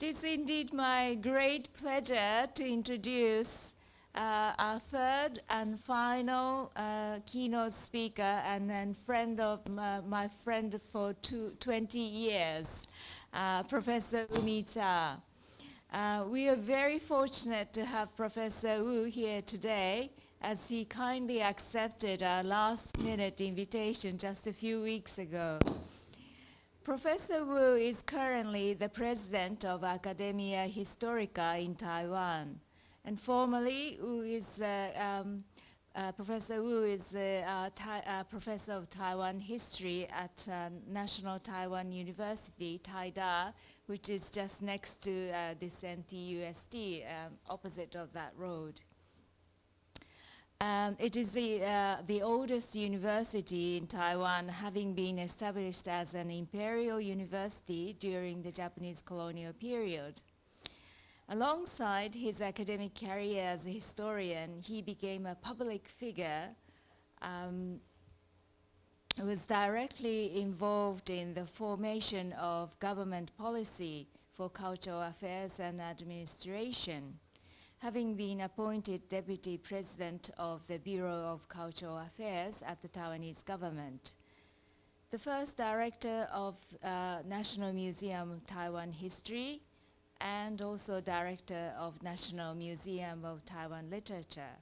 It is indeed my great pleasure to introduce our third and final keynote speaker and then friend of my friend for 20 years, Professor Umita. We are very fortunate to have Professor Wu here today as he kindly accepted our last-minute invitation just a few weeks ago. Professor Wu is currently the president of Academia Historica in Taiwan. And formerly, Professor Wu is a professor of Taiwan history at National Taiwan University, Taida, which is just next to this NTUST, opposite of that road. It is the oldest university in Taiwan, having been established as an imperial university during the Japanese colonial period. Alongside his academic career as a historian, he became a public figure who was directly involved in the formation of government policy for cultural affairs and administration, having been appointed Deputy President of the Bureau of Cultural Affairs at the Taiwanese government. The first Director of National Museum of Taiwan History, and also Director of National Museum of Taiwan Literature.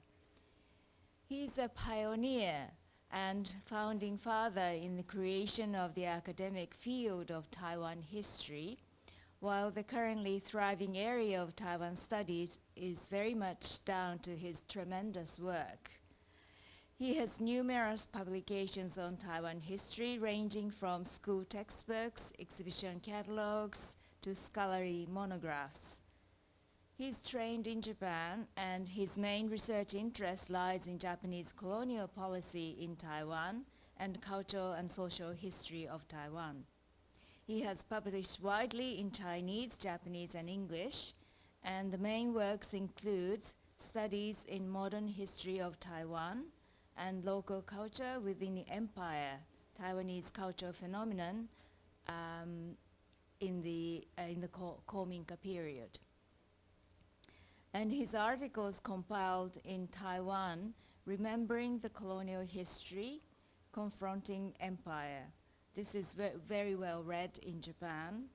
He is a pioneer and founding father in the creation of the academic field of Taiwan history, while the currently thriving area of Taiwan studies is very much down to his tremendous work. He has numerous publications on Taiwan history, ranging from school textbooks, exhibition catalogs, to scholarly monographs. He's trained in Japan, and his main research interest lies in Japanese colonial policy in Taiwan and cultural and social history of Taiwan. He has published widely in Chinese, Japanese, and English, and the main works include studies in modern history of Taiwan and local culture within the empire, Taiwanese cultural phenomenon in the Kominka period. And his articles compiled in Taiwan, Remembering the Colonial History, Confronting Empire. This is very well read in Japan,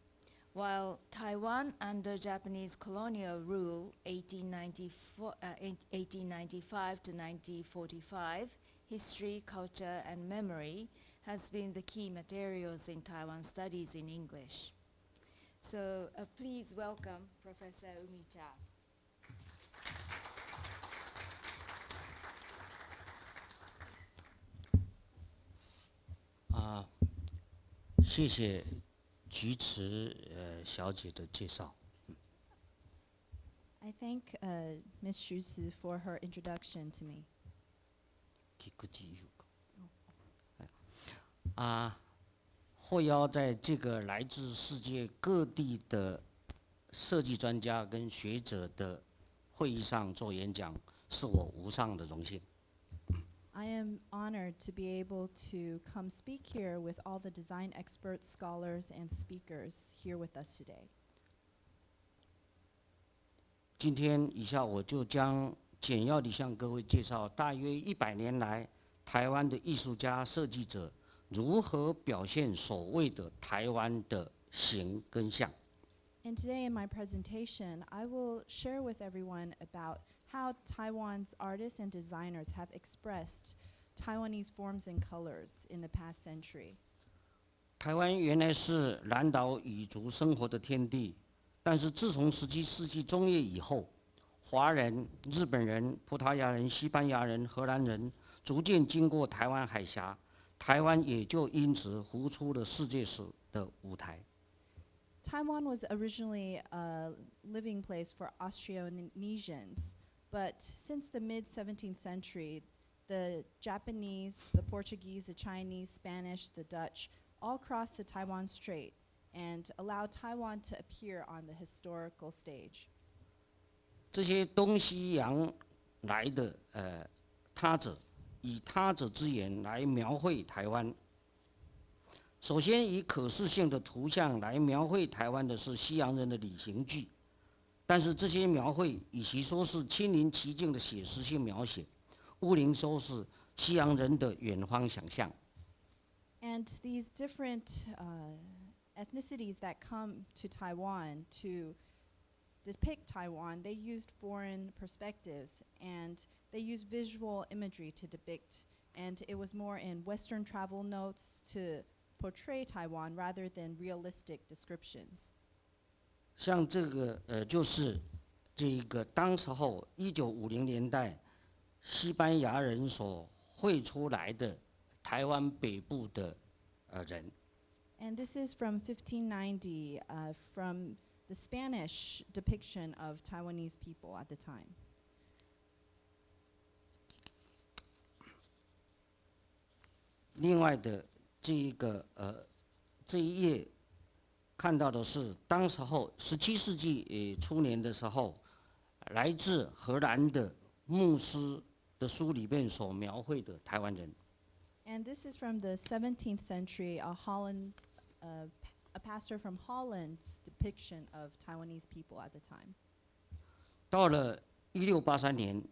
while Taiwan under Japanese colonial rule 1895 to 1945, History, Culture, and Memory has been the key materials in Taiwan studies in English. So please welcome Professor Umita. 谢谢菊池小姐的介绍。 I thank Ms. Shusu for her introduction to me. 获邀在这个来自世界各地的设计专家跟学者的会议上做演讲，是我无上的荣幸。 I am honored to be able to come speak here with all the design experts, scholars, and speakers here with us today. 今天以下我就将简要地向各位介绍大约100年来台湾的艺术家、设计者如何表现所谓的台湾的形跟象。 And today in my presentation, I will share with everyone about how Taiwan's artists and designers have expressed Taiwanese forms and colors in the past century. 台湾原来是南岛语族生活的天地，但是自从17世纪中叶以后，华人、日本人、葡萄牙人、西班牙人、荷兰人逐渐经过台湾海峡，台湾也就因此浮出了世界史的舞台。 Taiwan was originally a living place for Austronesians, but since the mid-17th century, the Japanese, the Portuguese, the Chinese, Spanish, the Dutch all crossed the Taiwan Strait and allowed Taiwan to appear on the historical stage. 这些东西洋来的他者，以他者之眼来描绘台湾，首先以可视性的图像来描绘台湾的是西洋人的旅行记，但是这些描绘与其说是亲临其境的写实性描写，不能说是西洋人的远方想象。And these different ethnicities that come to Taiwan to depict Taiwan, they used foreign perspectives and they used visual imagery to depict, and it was more in Western travel notes to portray Taiwan rather than realistic descriptions. 像这个就是这一个当时候1950年代西班牙人所绘出来的台湾北部的人。And this is from 1590, from the Spanish depiction of Taiwanese people at the time. 另外的这一页看到的是当时候17世纪初年的时候，来自荷兰的牧师的书里面所描绘的台湾人。And this is from the 17th century, a pastor from Holland's depiction of Taiwanese people at the time. 到了1683年，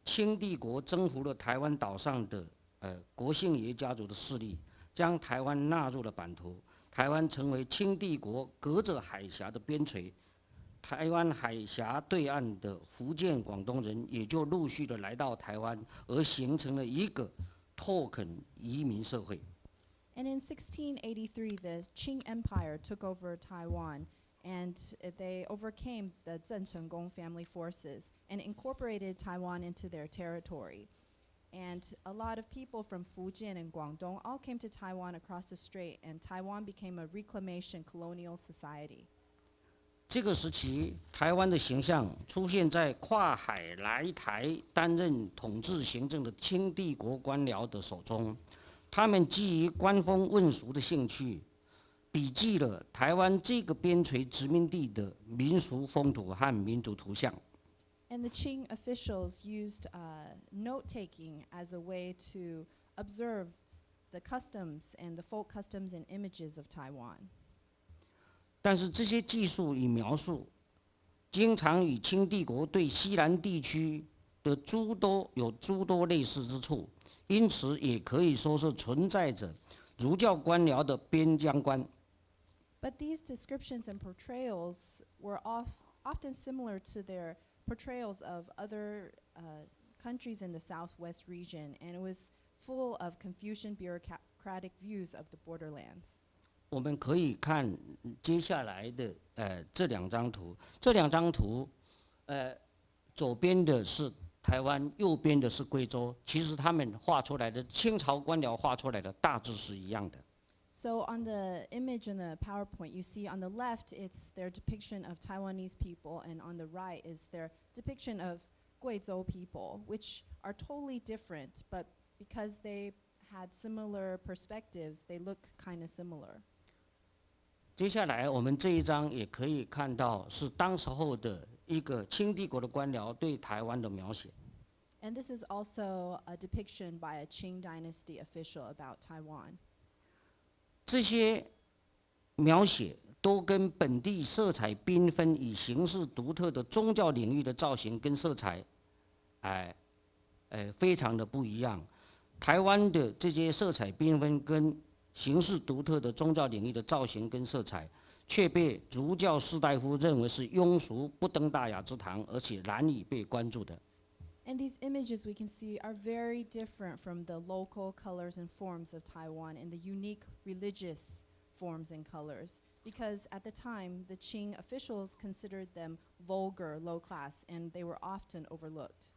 清帝国征服了台湾岛上的国姓爷家族的势力，将台湾纳入了版图。台湾成为清帝国隔着海峡的边陲，台湾海峡对岸的福建、广东人也就陆续的来到台湾，而形成了一个拓垦移民社会。And in 1683, the Qing Empire took over Taiwan, and they overcame the Zheng Chenggong family forces and incorporated Taiwan into their territory. And a lot of people from Fujian and Guangdong all came to Taiwan across the strait, and Taiwan became a reclamation colonial society. 这个时期，台湾的形象出现在跨海来台担任统治行政的清帝国官僚的手中。他们基于观风问俗的兴趣，笔记了台湾这个边陲殖民地的民俗风土和民族图像。And the Qing officials used note-taking as a way to observe the customs and the folk customs and images of Taiwan. 但是这些技术与描述，经常与清帝国对西南地区的诸多类似之处，因此也可以说是存在着儒教官僚的边疆观。But these descriptions and portrayals were often similar to their portrayals of other countries in the southwest region, and it was full of Confucian bureaucratic views of the borderlands. 我们可以看接下来的这两张图，这两张图，左边的是台湾，右边的是贵州，其实他们画出来的清朝官僚画出来的大致是一样的。So on the image in the PowerPoint, you see on the left, it's their depiction of Taiwanese people, and on the right is their depiction of Guizhou people, which are totally different, but because they had similar perspectives, they look kind of similar. 接下来我们这一章也可以看到是当时候的一个清帝国的官僚对台湾的描写。And this is also a depiction by a Qing dynasty official about Taiwan. 这些描写都跟本地色彩缤纷与形式独特的宗教领域的造型跟色彩，非常的不一样。台湾的这些色彩缤纷跟形式独特的宗教领域的造型跟色彩，却被儒教士大夫认为是庸俗不登大雅之堂，而且难以被关注的。And these images we can see are very different from the local colors and forms of Taiwan and the unique religious forms and colors, because at the time, the Qing officials considered them vulgar, low class, and they were often overlooked.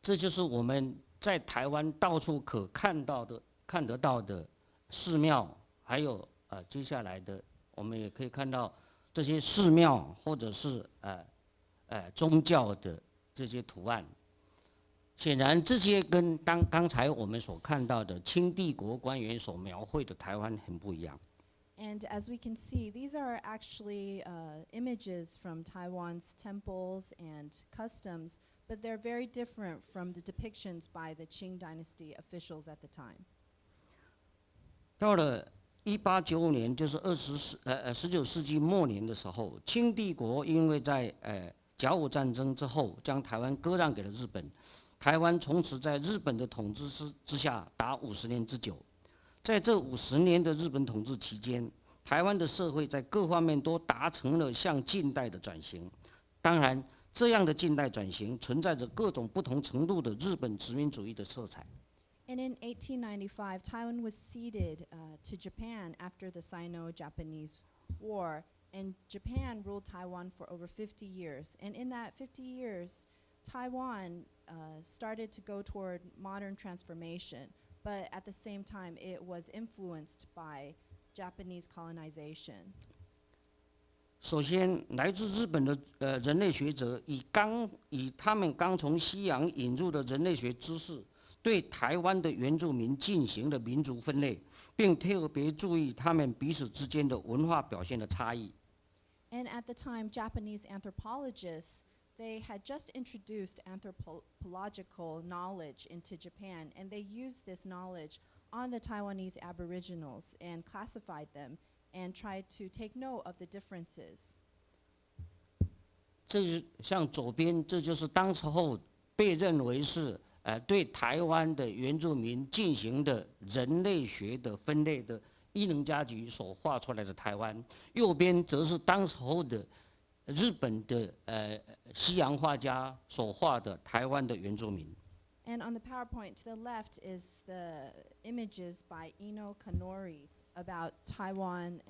这就是我们在台湾到处可看得到的寺庙，还有接下来的我们也可以看到这些寺庙或者是宗教的这些图案。显然，这些跟刚才我们所看到的清帝国官员所描绘的台湾很不一样。And as we can see, these are actually images from Taiwan's temples and customs, but they're very different from the depictions by the Qing dynasty officials at the time. 到了1895年，就是19世纪末年的时候，清帝国因为在甲午战争之后将台湾割让给了日本，台湾从此在日本的统治之下达50年之久。在这50年的日本统治期间，台湾的社会在各方面都达成了向近代的转型。当然，这样的近代转型存在着各种不同程度的日本殖民主义的色彩。And in 1895, Taiwan was ceded to Japan after the Sino-Japanese War, and Japan ruled Taiwan for over 50 years. And in that 50 years, Taiwan started to go toward modern transformation, but at the same time, it was influenced by Japanese colonization. 首先，来自日本的人类学者以他们刚从西洋引入的人类学知识，对台湾的原住民进行了民族分类，并特别注意他们彼此之间的文化表现的差异。And at the time, Japanese anthropologists, they had just introduced anthropological knowledge into Japan, and they used this knowledge on the Taiwanese aboriginals and classified them and tried to take note of the differences. 这像左边，这就是当时候被认为是对台湾的原住民进行的人类学的分类的伊能家矩所画出来的台湾，右边则是当时候的日本的西洋画家所画的台湾的原住民。And on the PowerPoint to the left is the images by Ino Kanori about Taiwanese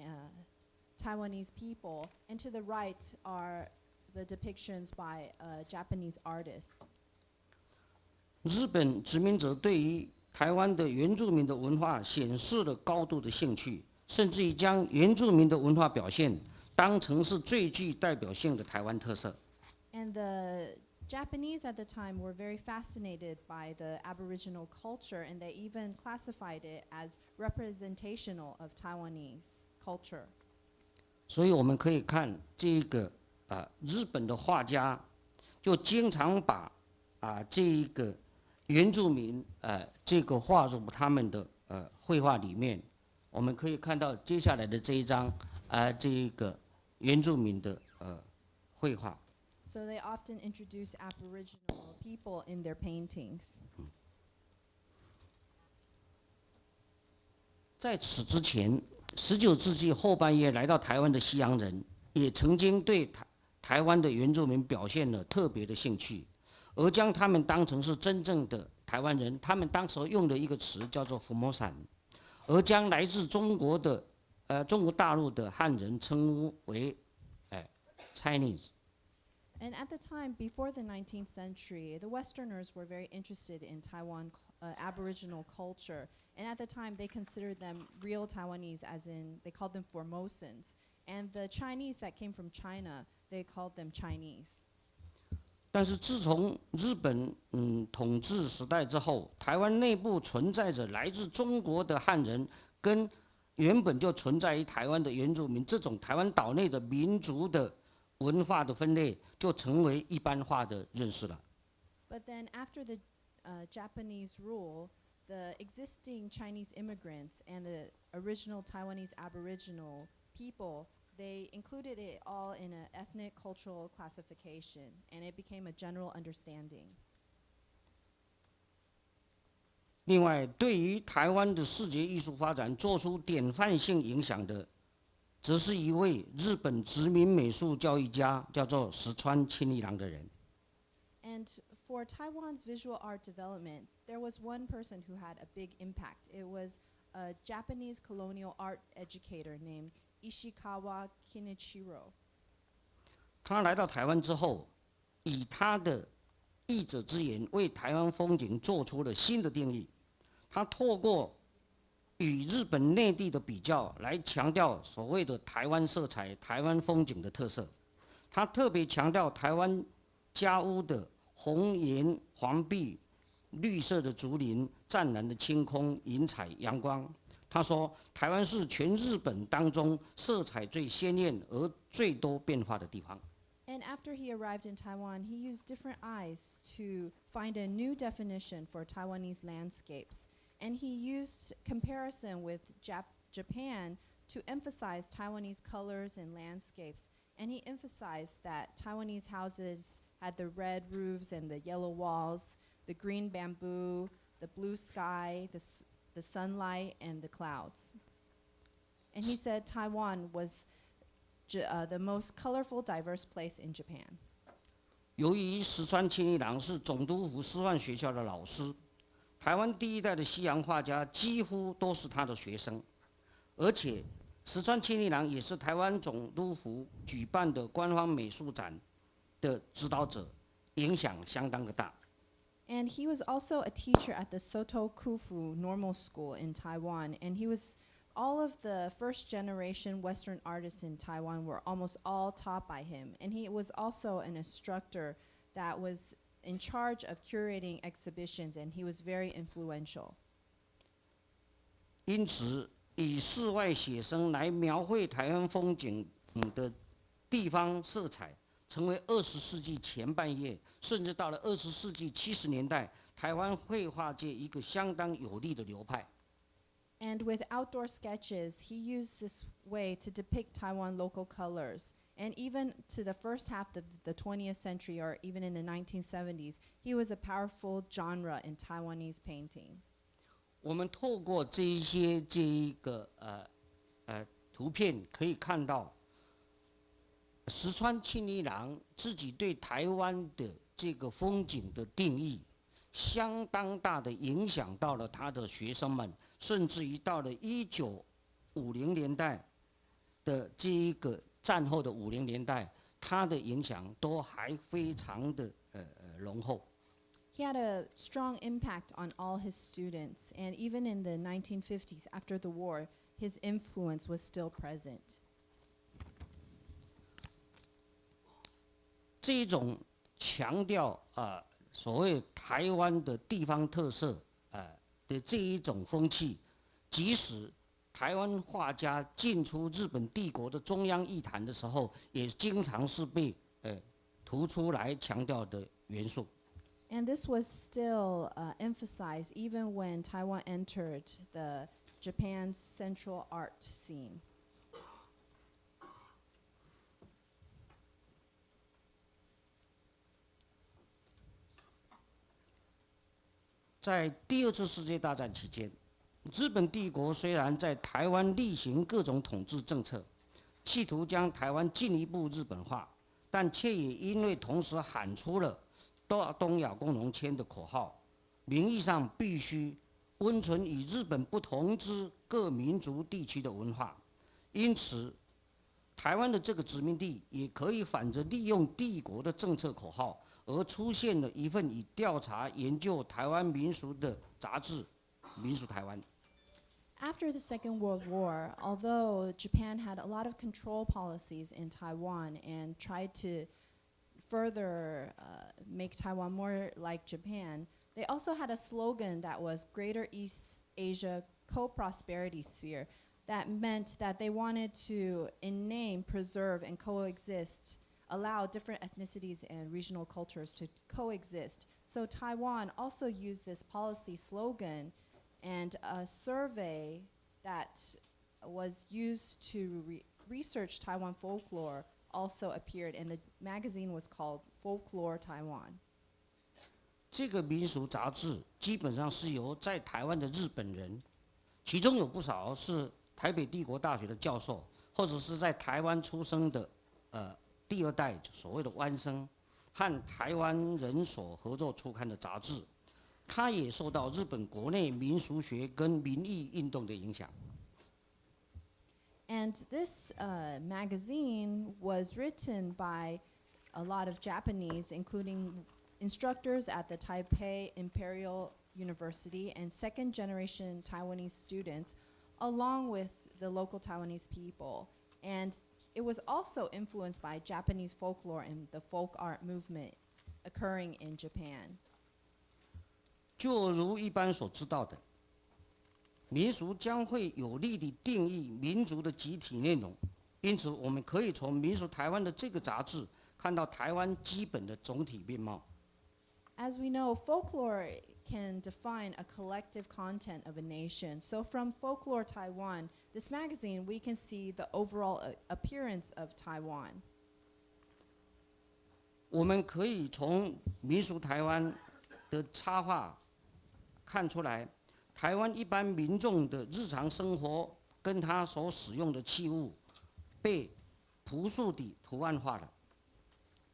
people, and to the right are the depictions by a Japanese artist. 日本殖民者对于台湾的原住民的文化显示了高度的兴趣，甚至于将原住民的文化表现当成是最具代表性的台湾特色。And the Japanese at the time were very fascinated by the Aboriginal culture, and they even classified it as representational of Taiwanese culture. 所以我们可以看这个日本的画家就经常把这个原住民这个划入他们的绘画里面。我们可以看到接下来的这一张这个原住民的绘画。So they often introduce Aboriginal people in their paintings. 在此之前，19世纪后半叶来到台湾的西洋人，也曾经对台湾的原住民表现了特别的兴趣，而将他们当成是真正的台湾人。他们当时用的一个词叫做 Formosan， 而将来自中国大陆的汉人称为Chinese。And at the time, before the 19th century, the Westerners were very interested in Taiwan Aboriginal culture. And at the time, they considered them real Taiwanese, as in, they called them Formosans. And the Chinese that came from China, they called them Chinese. 但是自从日本统治时代之后，台湾内部存在着来自中国的汉人跟原本就存在于台湾的原住民这种台湾岛内的民族的文化的分类，就成为一般化的认识了。But then after the Japanese rule, the existing Chinese immigrants and the original Taiwanese Aboriginal people, they included it all in an ethnic cultural classification, and it became a general understanding. 另外，对于台湾的视觉艺术发展做出典范性影响的，则是一位日本殖民美术教育家，叫做石川清一郎的人。And for Taiwan's visual art development, there was one person who had a big impact. It was a Japanese colonial art educator named Ishikawa Kinichiro. 他来到台湾之后，以他的译者之言，为台湾风景做出了新的定义。他透过与日本内地的比较，来强调所谓的台湾色彩、台湾风景的特色。他特别强调台湾家屋的红岩黄壁、绿色的竹林、湛蓝的青空、云彩、阳光。他说，台湾是全日本当中色彩最鲜艳而最多变化的地方。And after he arrived in Taiwan, he used different eyes to find a new definition for Taiwanese landscapes. And he used comparison with Japan to emphasize Taiwanese colors and landscapes. And he emphasized that Taiwanese houses had the red roofs and the yellow walls, the green bamboo, the blue sky, the sunlight, and the clouds. And he said Taiwan was the most colorful, diverse place in Japan. 由于石川千里郎是总督府师范学校的老师，台湾第一代的西洋画家几乎都是他的学生，而且石川千里郎也是台湾总督府举办的官方美术展的指导者，影响相当的大。And he was also a teacher at the Soto Kufu Normal School in Taiwan, and he was all of the first generation Western artists in Taiwan were almost all taught by him. And he was also an instructor that was in charge of curating exhibitions, and he was very influential. 因此，以室外写生来描绘台湾风景的地方色彩，成为20世纪前半叶，甚至到了20世纪70年代，台湾绘画界一个相当有力的流派。And with outdoor sketches, he used this way to depict Taiwan local colors. And even to the first half of the 20th century, or even in the 1970s, he was a powerful genre in Taiwanese painting. 我们透过这一个图片可以看到，石川庆一郎自己对台湾的这个风景的定义，相当大的影响到了他的学生们。甚至于到了1950年代的这一个战后的50年代，它的影响都还非常的浓厚。He had a strong impact on all his students, and even in the 1950s, after the war, his influence was still present. 这一种强调所谓台湾的地方特色的这一种风气，即使台湾画家进出日本帝国的中央艺坛的时候，也经常是被突出来强调的元素。And this was still emphasized even when Taiwan entered the Japan's central art scene. 在第2次世界大战期间，日本帝国虽然在台湾例行各种统治政策，企图将台湾进一步日本化，但却也因为同时喊出了东亚共荣圈的口号，名义上必须温存与日本不同之各民族地区的文化，因此，台湾的这个殖民地也可以反着利用帝国的政策口号。而出现了一份以调查研究台湾民俗的杂志《民俗台湾》。After the Second World War, although Japan had a lot of control policies in Taiwan and tried to further make Taiwan more like Japan, they also had a slogan that was Greater East Asia Co-Prosperity Sphere. That meant that they wanted to, in name, preserve and coexist, allow different ethnicities and regional cultures to coexist. So Taiwan also used this policy slogan, and a survey that was used to research Taiwan folklore also appeared, and the magazine was called Folklore Taiwan. 这个民俗杂志基本上是由在台湾的日本人，其中有不少是台北帝国大学的教授，或者是在台湾出生的第2代所谓的湾生，和台湾人所合作出刊的杂志，它也受到日本国内民俗学跟民意运动的影响。And this magazine was written by a lot of Japanese, including instructors at the Taipei Imperial University and second-generation Taiwanese students, along with the local Taiwanese people. And it was also influenced by Japanese folklore and the folk art movement occurring in Japan. 就如一般所知道的，民俗将会有力地定义民族的集体内容，因此我们可以从《民俗台湾》的这个杂志看到台湾基本的总体面貌。As we know, folklore can define a collective content of a nation. So from Folklore Taiwan, this magazine, we can see the overall appearance of Taiwan. 我们可以从民俗台湾的插画看出来，台湾一般民众的日常生活跟他所使用的器物被朴素地图案化了。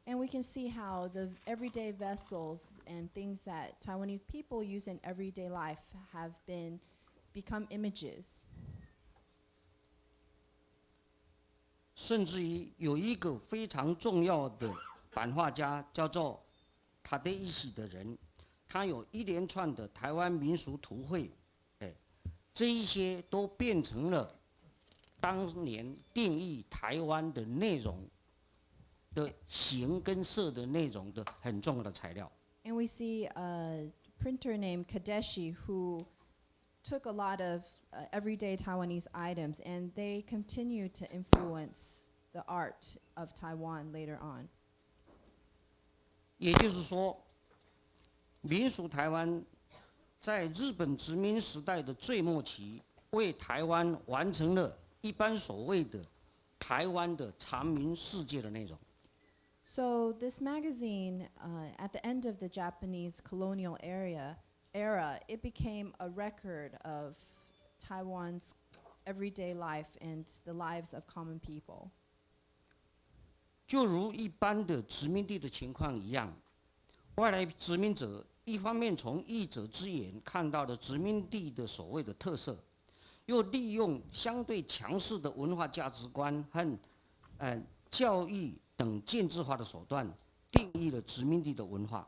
And we can see how the everyday vessels and things that Taiwanese people use in everyday life have become images. 甚至于有一个非常重要的版画家叫做塔德伊喜的人，他有一连串的台湾民俗图绘，这一些都变成了当年定义台湾的内容的形跟色的内容的很重要的材料。 And we see a printer named Kadeshi who took a lot of everyday Taiwanese items and they continue to influence the art of Taiwan later on. 也就是说，民俗台湾在日本殖民时代的最末期，为台湾完成了一般所谓的台湾的长民世界的内容。 So this magazine, at the end of the Japanese colonial era, it became a record of Taiwan's everyday life and the lives of common people. 就如一般的殖民地的情况一样，外来殖民者一方面从译者之眼看到了殖民地的所谓的特色，又利用相对强势的文化价值观和教育等建制化的手段，定义了殖民地的文化。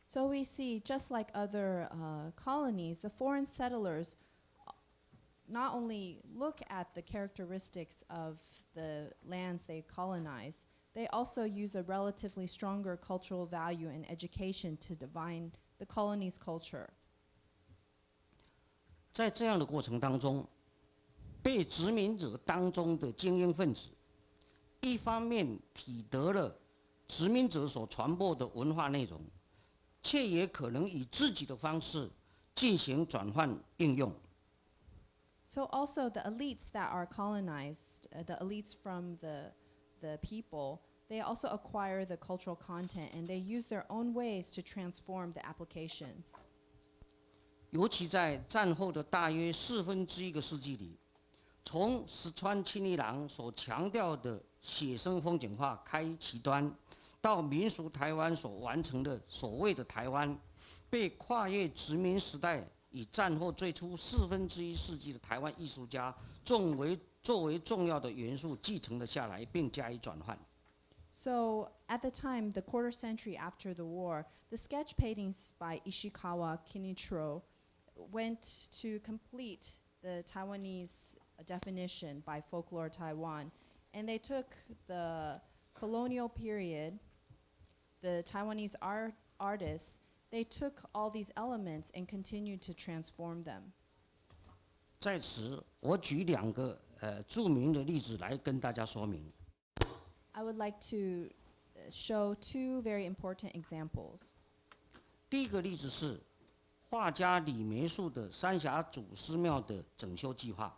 So we see, just like other colonies, the foreign settlers not only look at the characteristics of the lands they colonize, they also use a relatively stronger cultural value and education to define the colony's culture. 在这样的过程当中，被殖民者当中的精英分子，一方面体得了殖民者所传播的文化内容，却也可能以自己的方式进行转换应用。 So also the elites that are colonized, the elites from the people, they also acquire the cultural content and they use their own ways to transform the applications. 尤其在战后的大约1/4个世纪里，从石川清一郎所强调的写生风景画开其端，到民俗台湾所完成的所谓的台湾，被跨越殖民时代以战后最初1/4世纪的台湾艺术家作为重要的元素继承了下来，并加以转换。 So at the time, the quarter century after the war, the sketch paintings by Ishikawa Kinichiro went to complete the Taiwanese definition by Folklore Taiwan. And they took the colonial period, the Taiwanese artists, they took all these elements and continued to transform them. 在此，我举2个著名的例子来跟大家说明。 I would like to show 2 very important examples. 第一个例子是画家李梅树的三峡祖师庙的整修计划。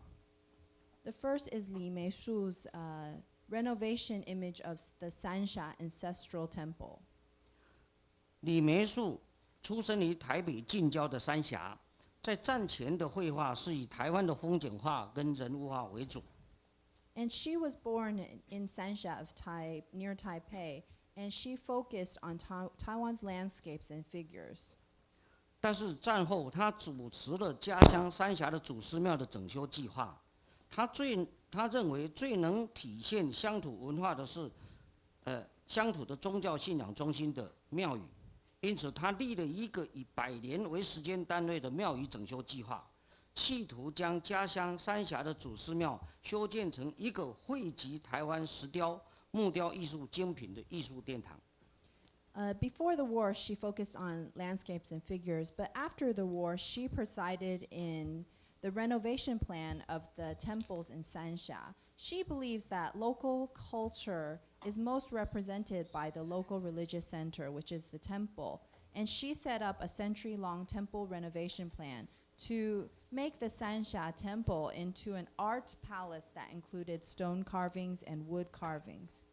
The first is Li Meishu's renovation image of the Sansha Ancestral Temple. 李梅树出生于台北近郊的三峡，在战前的绘画是以台湾的风景画跟人物画为主。 And she was born in Sansha near Taipei, and she focused on Taiwan's landscapes and figures. 但是战后，他主持了家乡三峡的祖师庙的整修计划。他认为最能体现乡土文化的是，乡土的宗教信仰中心的庙宇。因此，他立了一个以100年为时间单位的庙宇整修计划。 企图将家乡三峡的祖师庙修建成一个汇集台湾石雕、木雕艺术精品的艺术殿堂。 Before the war, she focused on landscapes and figures, but after the war, she presided in the renovation plan of the temples in Sansha. She believes that local culture is most represented by the local religious center, which is the temple. And she set up a century-long temple renovation plan to make the Sansha Temple into an art palace that included stone carvings and wood carvings.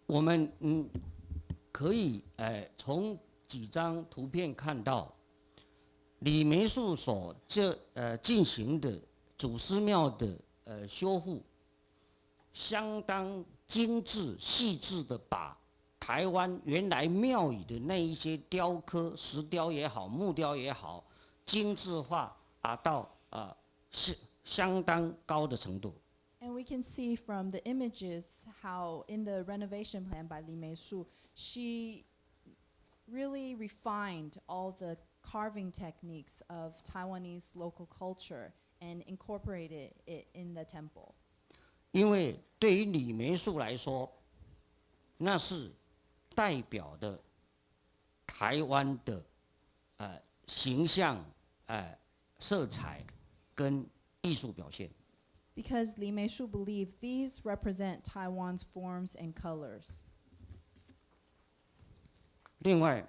我们可以从几张图片看到，李梅树所进行的祖师庙的修复，相当精致细致的把台湾原来庙宇的那一些雕刻，石雕也好，木雕也好，精致化到相当高的程度。And we can see from the images how in the renovation plan by Li Meishu, she really refined all the carving techniques of Taiwanese local culture and incorporated it in the temple. 因为对于李梅树来说，那是代表的台湾的形象、色彩跟艺术表现。Because Li Meishu believed these represent Taiwan's forms and colors. 另外，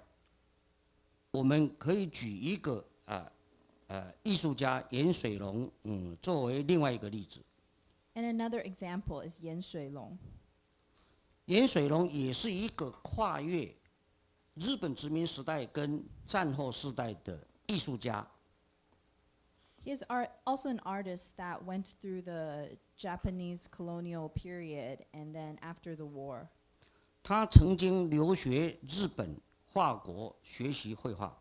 我们可以举一个艺术家严水龙作为另外一个例子。And another example is Yan Shuilong. 严水龙也是一个跨越日本殖民时代跟战后时代的艺术家。He is also an artist that went through the Japanese colonial period and then after the war. 他曾经留学日本、法国学习绘画。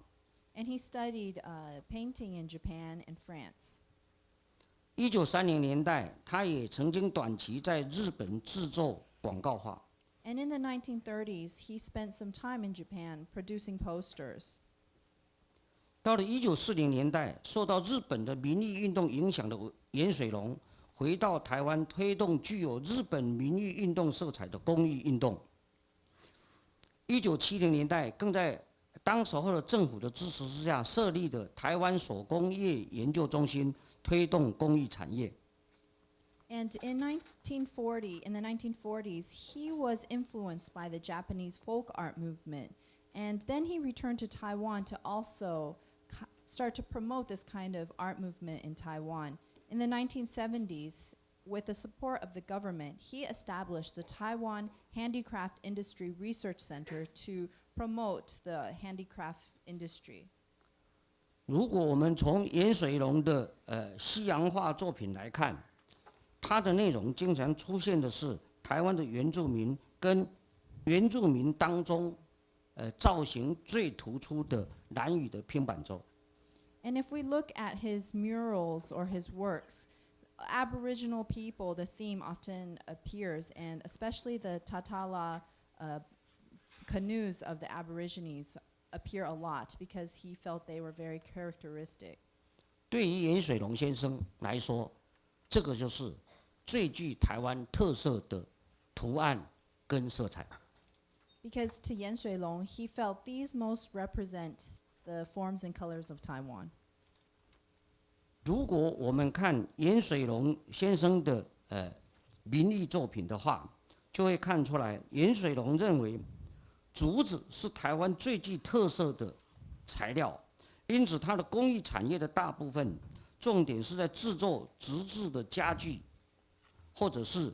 And he studied painting in Japan and France. 1930年代，他也曾经短期在日本制作广告画。And in the 1930s, he spent some time in Japan producing posters. 到了1940年代，受到日本的民意运动影响的严水龙，回到台湾推动具有日本民意运动色彩的公益运动。1970年代，更在当时候的政府的支持之下，设立的台湾手工业研究中心，推动工艺产业。And in the 1940s, he was influenced by the Japanese folk art movement. And then he returned to Taiwan to also start to promote this kind of art movement in Taiwan. In the 1970s, with the support of the government, he established the Taiwan Handicraft Industry Research Center to promote the handicraft industry. 如果我们从严水龙的西洋画作品来看，它的内容经常出现的是台湾的原住民跟原住民当中造型最突出的兰屿的拼板舟。And if we look at his murals or his works, Aboriginal people, the theme often appears, and especially the Tatala canoes of the Aborigines appear a lot because he felt they were very characteristic. 对于严水龙先生来说，这个就是最具台湾特色的图案跟色彩。Because to Yan Shuilong, he felt these most represent the forms and colors of Taiwan. 如果我们看严水龙先生的民艺作品的话，就会看出来，严水龙认为竹子是台湾最具特色的材料，因此它的工艺产业的大部分重点是在制作竹制的家具，或者是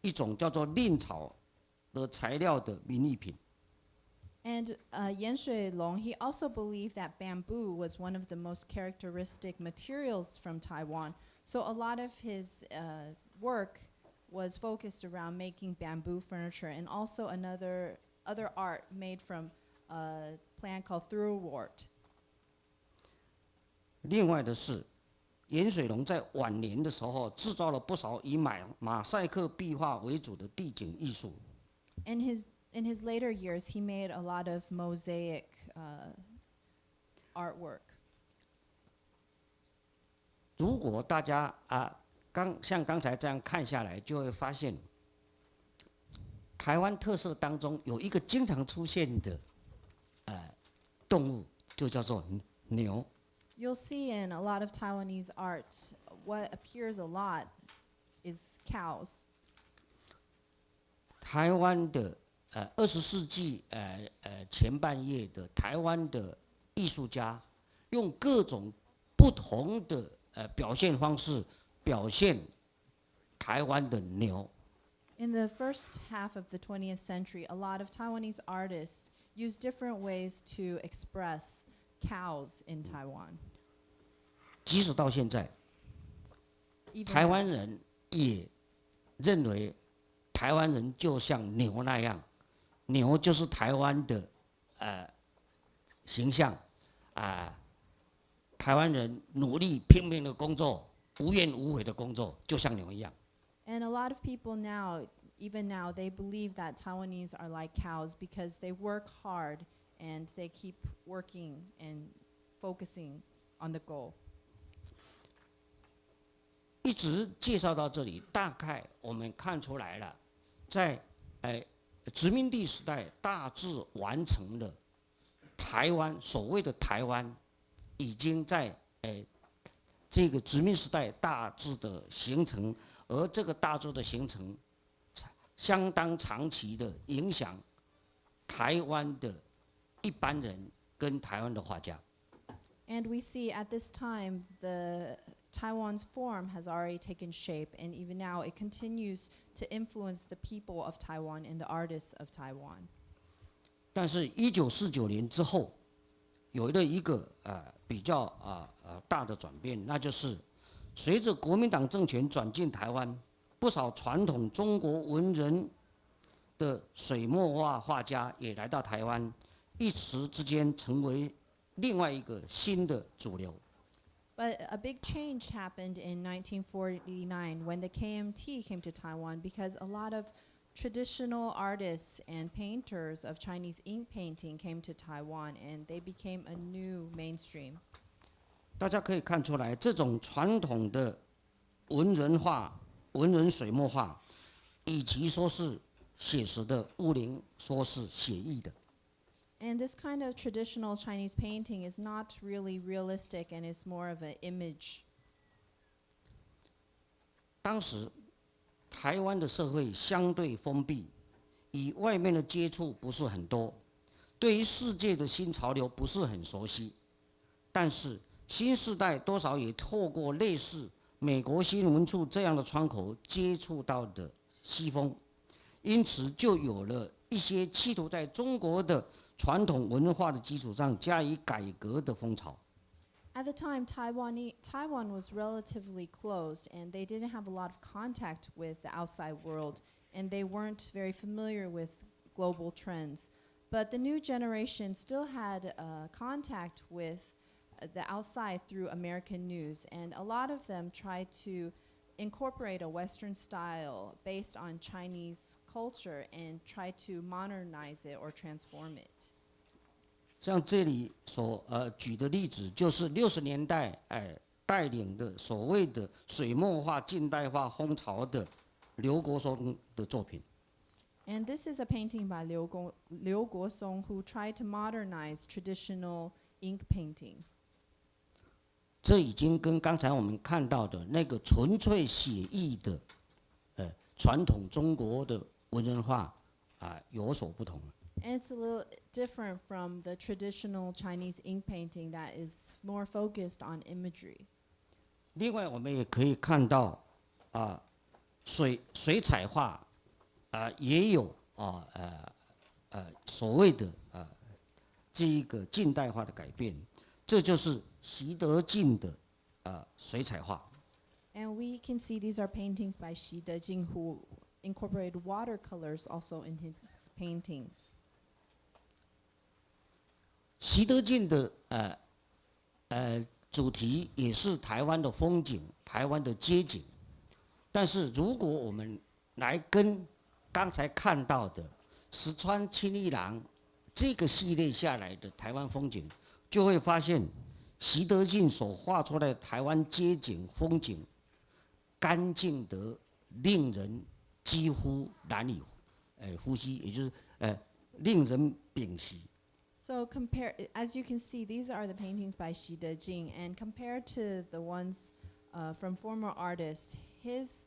一种叫做蔺草的材料的民艺品。And Yan Shuilong, he also believed that bamboo was one of the most characteristic materials from Taiwan. So a lot of his work was focused around making bamboo furniture and also other art made from a plant called thruwort. 另外的是，严水龙在晚年的时候制造了不少以马赛克壁画为主的地景艺术。In his later years, he made a lot of mosaic artwork. 如果大家像刚才这样看下来，就会发现，台湾特色当中有一个经常出现的动物，就叫做牛。You'll see in a lot of Taiwanese art, what appears a lot is cows. 台湾的20世纪前半叶的台湾的艺术家，用各种不同的表现方式表现台湾的牛。In the first half of the 20th century, a lot of Taiwanese artists used different ways to express cows in Taiwan. 即使到现在， Even 台 now. 湾人也认为台湾人就像牛那样，牛就是台湾的形象台湾人努力拼命的工作，无怨无悔的工作，就像牛一样。 And a lot of people now, even now, they believe that Taiwanese are like cows because they work hard and they keep working and focusing on the goal. 一直介绍到这里，大概我们看出来了，在殖民地时代大致完成了台湾所谓的台湾，已经在这个殖民时代大致的形成，而这个大致的形成，相当长期的影响台湾的一般人跟台湾的画家。 And we see at this time Taiwan's form has already taken shape, and even now it continues to influence the people of Taiwan and the artists of Taiwan. 但是，1949年之后，有了一个比较大的转变，那就是随着国民党政权转进台湾，不少传统中国文人的水墨画画家也来到台湾，一时之间成为另外一个新的主流。 But a big change happened in 1949 when the KMT came to Taiwan, because a lot of traditional artists and painters of Chinese ink painting came to Taiwan, and they became a new mainstream. 大家可以看出来，这种传统的文人画、文人水墨画，与其说是写实的，不能说是写意的。 And this kind of traditional Chinese painting is not really realistic, and is more of an image. 当时台湾的社会相对封闭，与外面的接触不是很多，对于世界的新潮流不是很熟悉。但是新世代多少也透过类似美国新闻处这样的窗口接触到的西风，因此就有了一些企图在中国的传统文化的基础上加以改革的风潮。 At the time, Taiwan was relatively closed, and they didn't have a lot of contact with the outside world, and they weren't very familiar with global trends. But the new generation still had contact with the outside through American news, and a lot of them tried to incorporate a Western style based on Chinese culture and try to modernize it or transform it. 像这里所举的例子，就是60年代带领的所谓的水墨画近代化风潮的刘国松的作品。 And this is a painting by Liu Guosong, who tried to modernize traditional ink painting. 这已经跟刚才我们看到的那个纯粹写意的传统中国的文人画有所不同。 And it's a little different from the traditional Chinese ink painting that is more focused on imagery. 另外，我们也可以看到水彩画也有所谓的这一个近代化的改变，这就是习德进的水彩画。 And we can see these are paintings by Xi Dejing, who incorporated watercolors also in his paintings. 习德进的主题也是台湾的风景、台湾的街景，但是如果我们来跟刚才看到的石川清一郎这个系列下来的台湾风景，就会发现习德进所画出来的台湾街景风景，干净得令人几乎难以呼吸，也就是令人屏息。 So as you can see, these are the paintings by Xi Dejing, and compared to the ones from former artists, his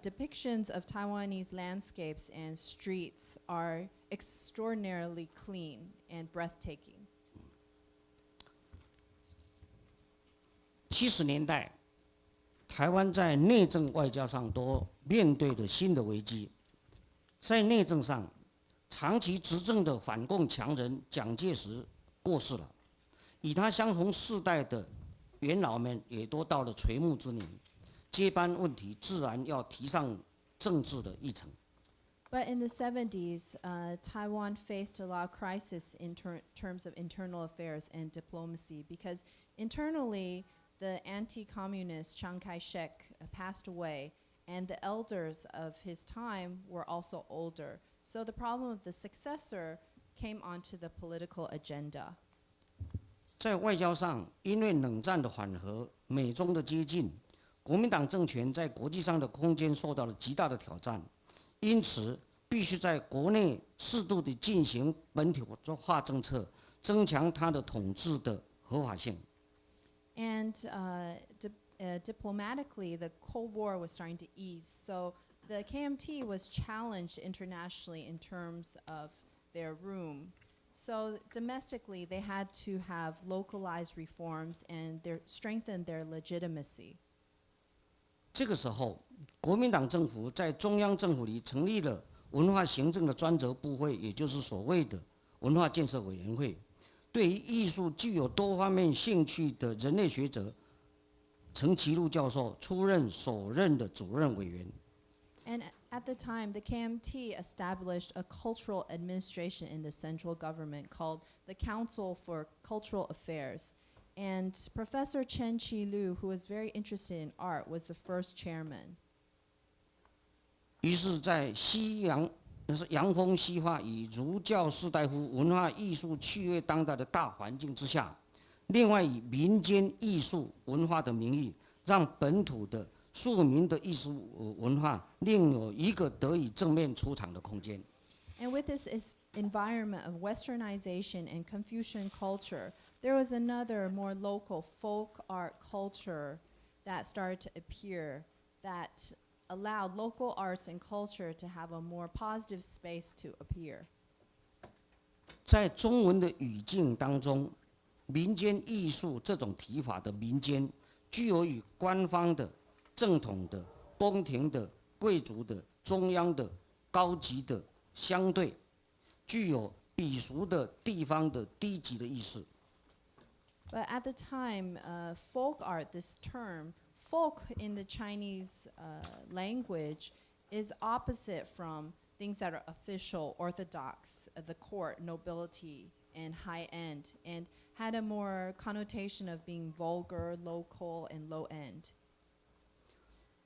depictions of Taiwanese landscapes and streets are extraordinarily clean and breathtaking. 70年代，台湾在内政外交上都面对着新的危机。在内政上，长期执政的反共强人蒋介石过世了，与他相同世代的元老们也都到了垂暮之年，接班问题自然要提上政治的议程。But in the 70s, Taiwan faced a lot of crisis in terms of internal affairs and diplomacy because internally, the anti-communist Chiang Kai-shek passed away, and the elders of his time were also older. So the problem of the successor came onto the political agenda. 在外交上，因为冷战的缓和、美中的接近，国民党政权在国际上的空间受到了极大的挑战，因此必须在国内适度地进行本土化政策，增强它的统治的合法性。And diplomatically, the Cold War was starting to ease. So the KMT was challenged internationally in terms of their room. So domestically, they had to have localized reforms and strengthen their legitimacy. 这个时候，国民党政府在中央政府里成立了文化行政的专责部会，也就是所谓的文化建设委员会。对于艺术具有多方面兴趣的人类学者陈其禄教授出任首任的主任委员。And at the time, the KMT established a cultural administration in the central government called the Council for Cultural Affairs. And Professor Chen Qi-lu, who was very interested in art, was the first chairman. 于是，在洋风西化与儒教士大夫文化艺术趣味当代的大环境之下，另外以民间艺术文化的名义，让本土的庶民的艺术文化另有一个得以正面出场的空间。And with this environment of westernization and Confucian culture, there was another more local folk art culture that started to appear that allowed local arts and culture to have a more positive space to appear. 在中文的语境当中，民间艺术这种提法的民间，具有与官方的、正统的、宫廷的、贵族的、中央的、高级的相对，具有鄙俗的地方的低级的意思。But at the time, folk art, this term, folk in the Chinese language is opposite from things that are official, orthodox, the court, nobility, and high end, and had a more connotation of being vulgar, local, and low end.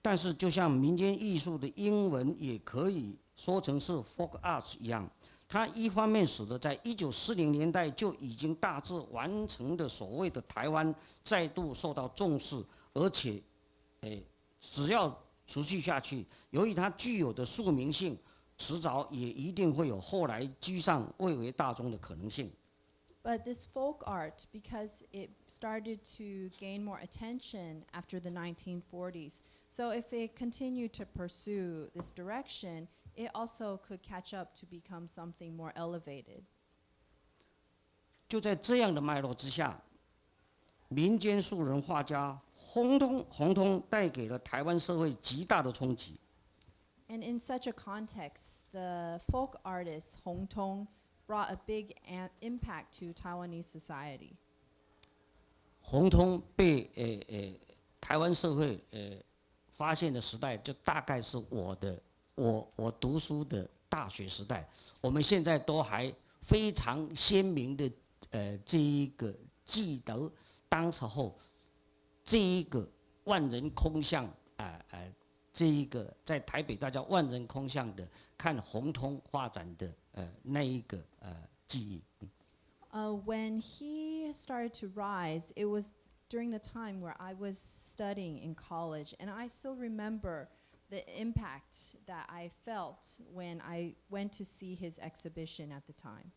但是，就像民间艺术的英文也可以说成是 folk arts 一样，它一方面使得在1940年代就已经大致完成的所谓的台湾再度受到重视，而且，只要持续下去，由于它具有的庶民性，迟早也一定会有后来居上蔚为大众的可能性。But this folk art, because it started to gain more attention after the 1940s, so if it continued to pursue this direction, it also could catch up to become something more elevated. 就在这样的脉络之下，民间素人画家洪通带给了台湾社会极大的冲击。And in such a context, the folk artist Hong Tong brought a big impact to Taiwanese society. 洪通被台湾社会发现的时代，就大概是我读书的大学时代。我们现在都还非常鲜明的这一个记得当时候这一个万人空巷这一个在台北大家万人空巷的看洪通画展的那一个记忆。When he started to rise, it was during the time where I was studying in college, and I still remember the impact that I felt when I went to see his exhibition at the time.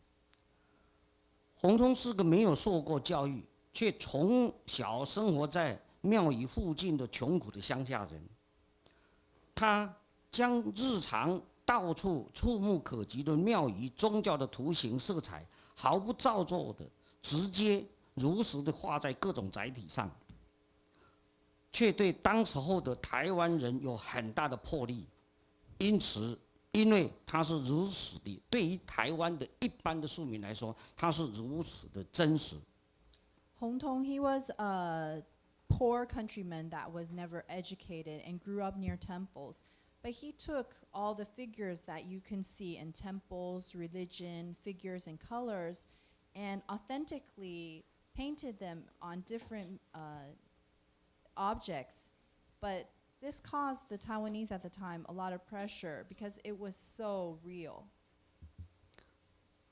洪通是个没有受过教育，却从小生活在庙宇附近的穷苦的乡下人。他将日常到处触目可及的庙宇宗教的图形色彩，毫不造作的直接如实的画在各种载体上。却对当时候的台湾人有很大的魄力。因此，因为他是如此的，对于台湾的一般的庶民来说，他是如此的真实。Hong Tong, he was a poor countryman that was never educated and grew up near temples. But he took all the figures that you can see in temples, religion, figures, and colors, and authentically painted them on different objects. But this caused the Taiwanese at the time a lot of pressure because it was so real.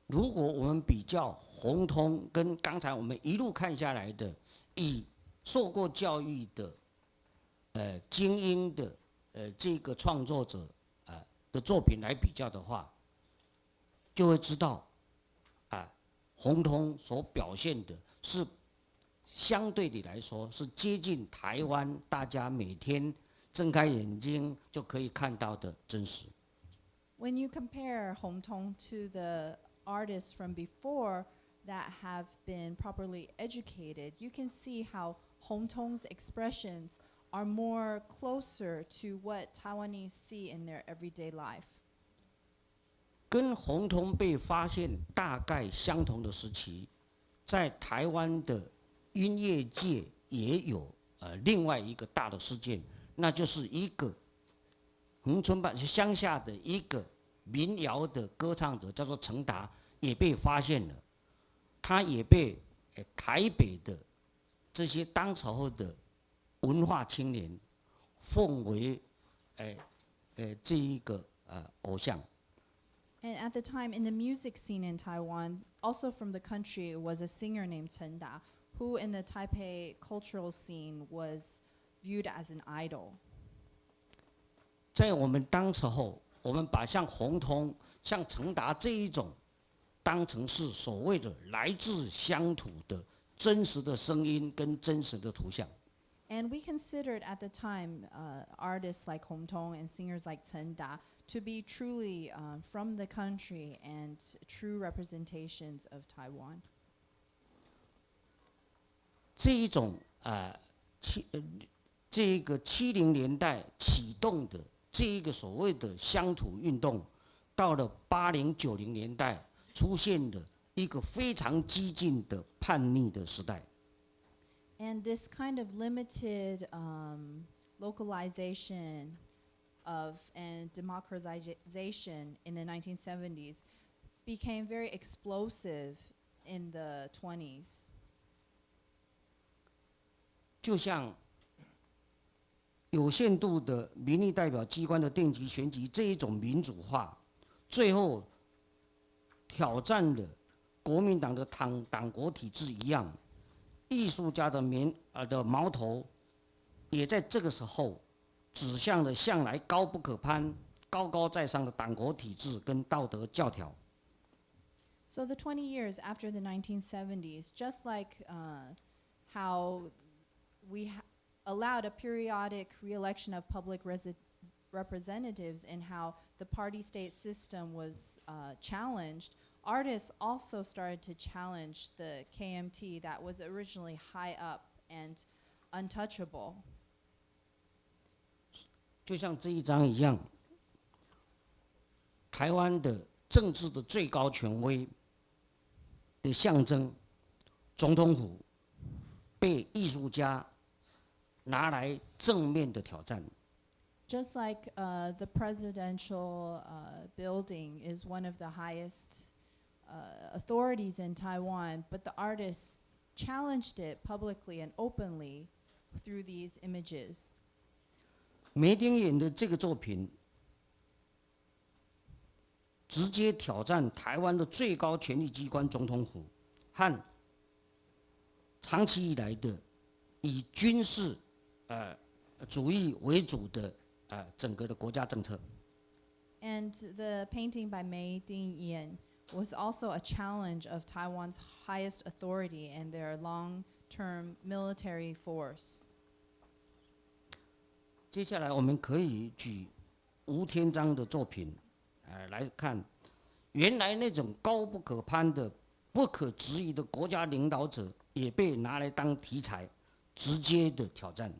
如果我们比较红通跟刚才我们一路看下来的，以受过教育的精英的这个创作者的作品来比较的话，就会知道红通所表现的是相对的来说是接近台湾大家每天睁开眼睛就可以看到的真实。When you compare Hong Tong to the artists from before that have been properly educated, you can see how Hong Tong's expressions are more closer to what Taiwanese see in their everyday life. 跟红通被发现大概相同的时期，在台湾的音乐界也有另外一个大的事件，那就是一个恒春半乡下的一个民谣的歌唱者，叫做陈达，也被发现了，他也被台北的这些当时候的文化青年奉为这一个偶像。And at the time in the music scene in Taiwan, also from the country, was a singer named Chen Da, who in the Taipei cultural scene was viewed as an idol. 在我们当时候，我们把像红通、像陈达这一种当成是所谓的来自乡土的真实的声音跟真实的图像。And we considered at the time artists like Hong Tong and singers like Chen Da to be truly from the country and true representations of Taiwan. 这一种这一个70年代启动的这一个所谓的乡土运动，到了80、90年代出现了一个非常激进的叛逆的时代。And this kind of limited localization of and democratization in the 1970s became very explosive in the 20s. 就像有限度的民意代表机关的定期选举这一种民主化，最后挑战了国民党的党国体制一样，艺术家的矛头也在这个时候指向了向来高不可攀、高高在上的党国体制跟道德教条。So the 20 years after the 1970s, just like how we allowed a periodic re-election of public representatives and how the party-state system was challenged, artists also started to challenge the KMT that was originally high up and untouchable. 就像这一章一样，台湾的政治的最高权威的象征总统府，被艺术家拿来正面的挑战。Just like the presidential building is one of the highest authorities in Taiwan, but the artists challenged it publicly and openly through these images. 梅丁演的这个作品，直接挑战台湾的最高权力机关总统府和长期以来的以军事主义为主的整个的国家政策。And the painting by Mei Ding-yen was also a challenge of Taiwan's highest authority and their long-term military force. 接下来我们可以举吴天章的作品来看，原来那种高不可攀的、不可质疑的国家领导者，也被拿来当题材，直接的挑战。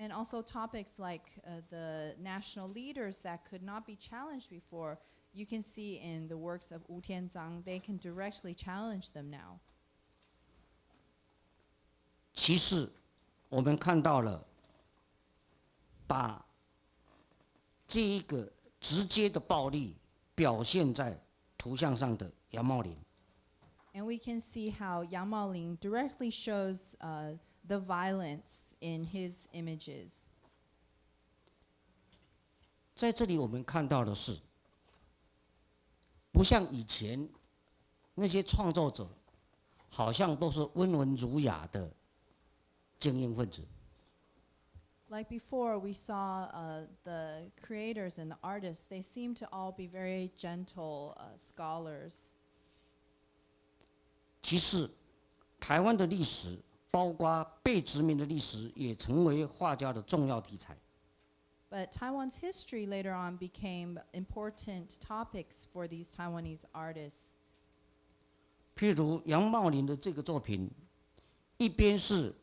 And also topics like the national leaders that could not be challenged before, you can see in the works of Wu Tianzang, they can directly challenge them now. 其次，我们看到了把这一个直接的暴力表现在图像上的杨茂林。 And we can see how Yang Maoling directly shows the violence in his images. 在这里我们看到的是，不像以前那些创作者，好像都是温文儒雅的精英分子。 Like before, we saw the creators and the artists, they seem to all be very gentle scholars. 其次，台湾的历史，包括被殖民的历史，也成为画家的重要题材。 But Taiwan's history later on became important topics for these Taiwanese artists. 譬如杨茂林的这个作品，一边是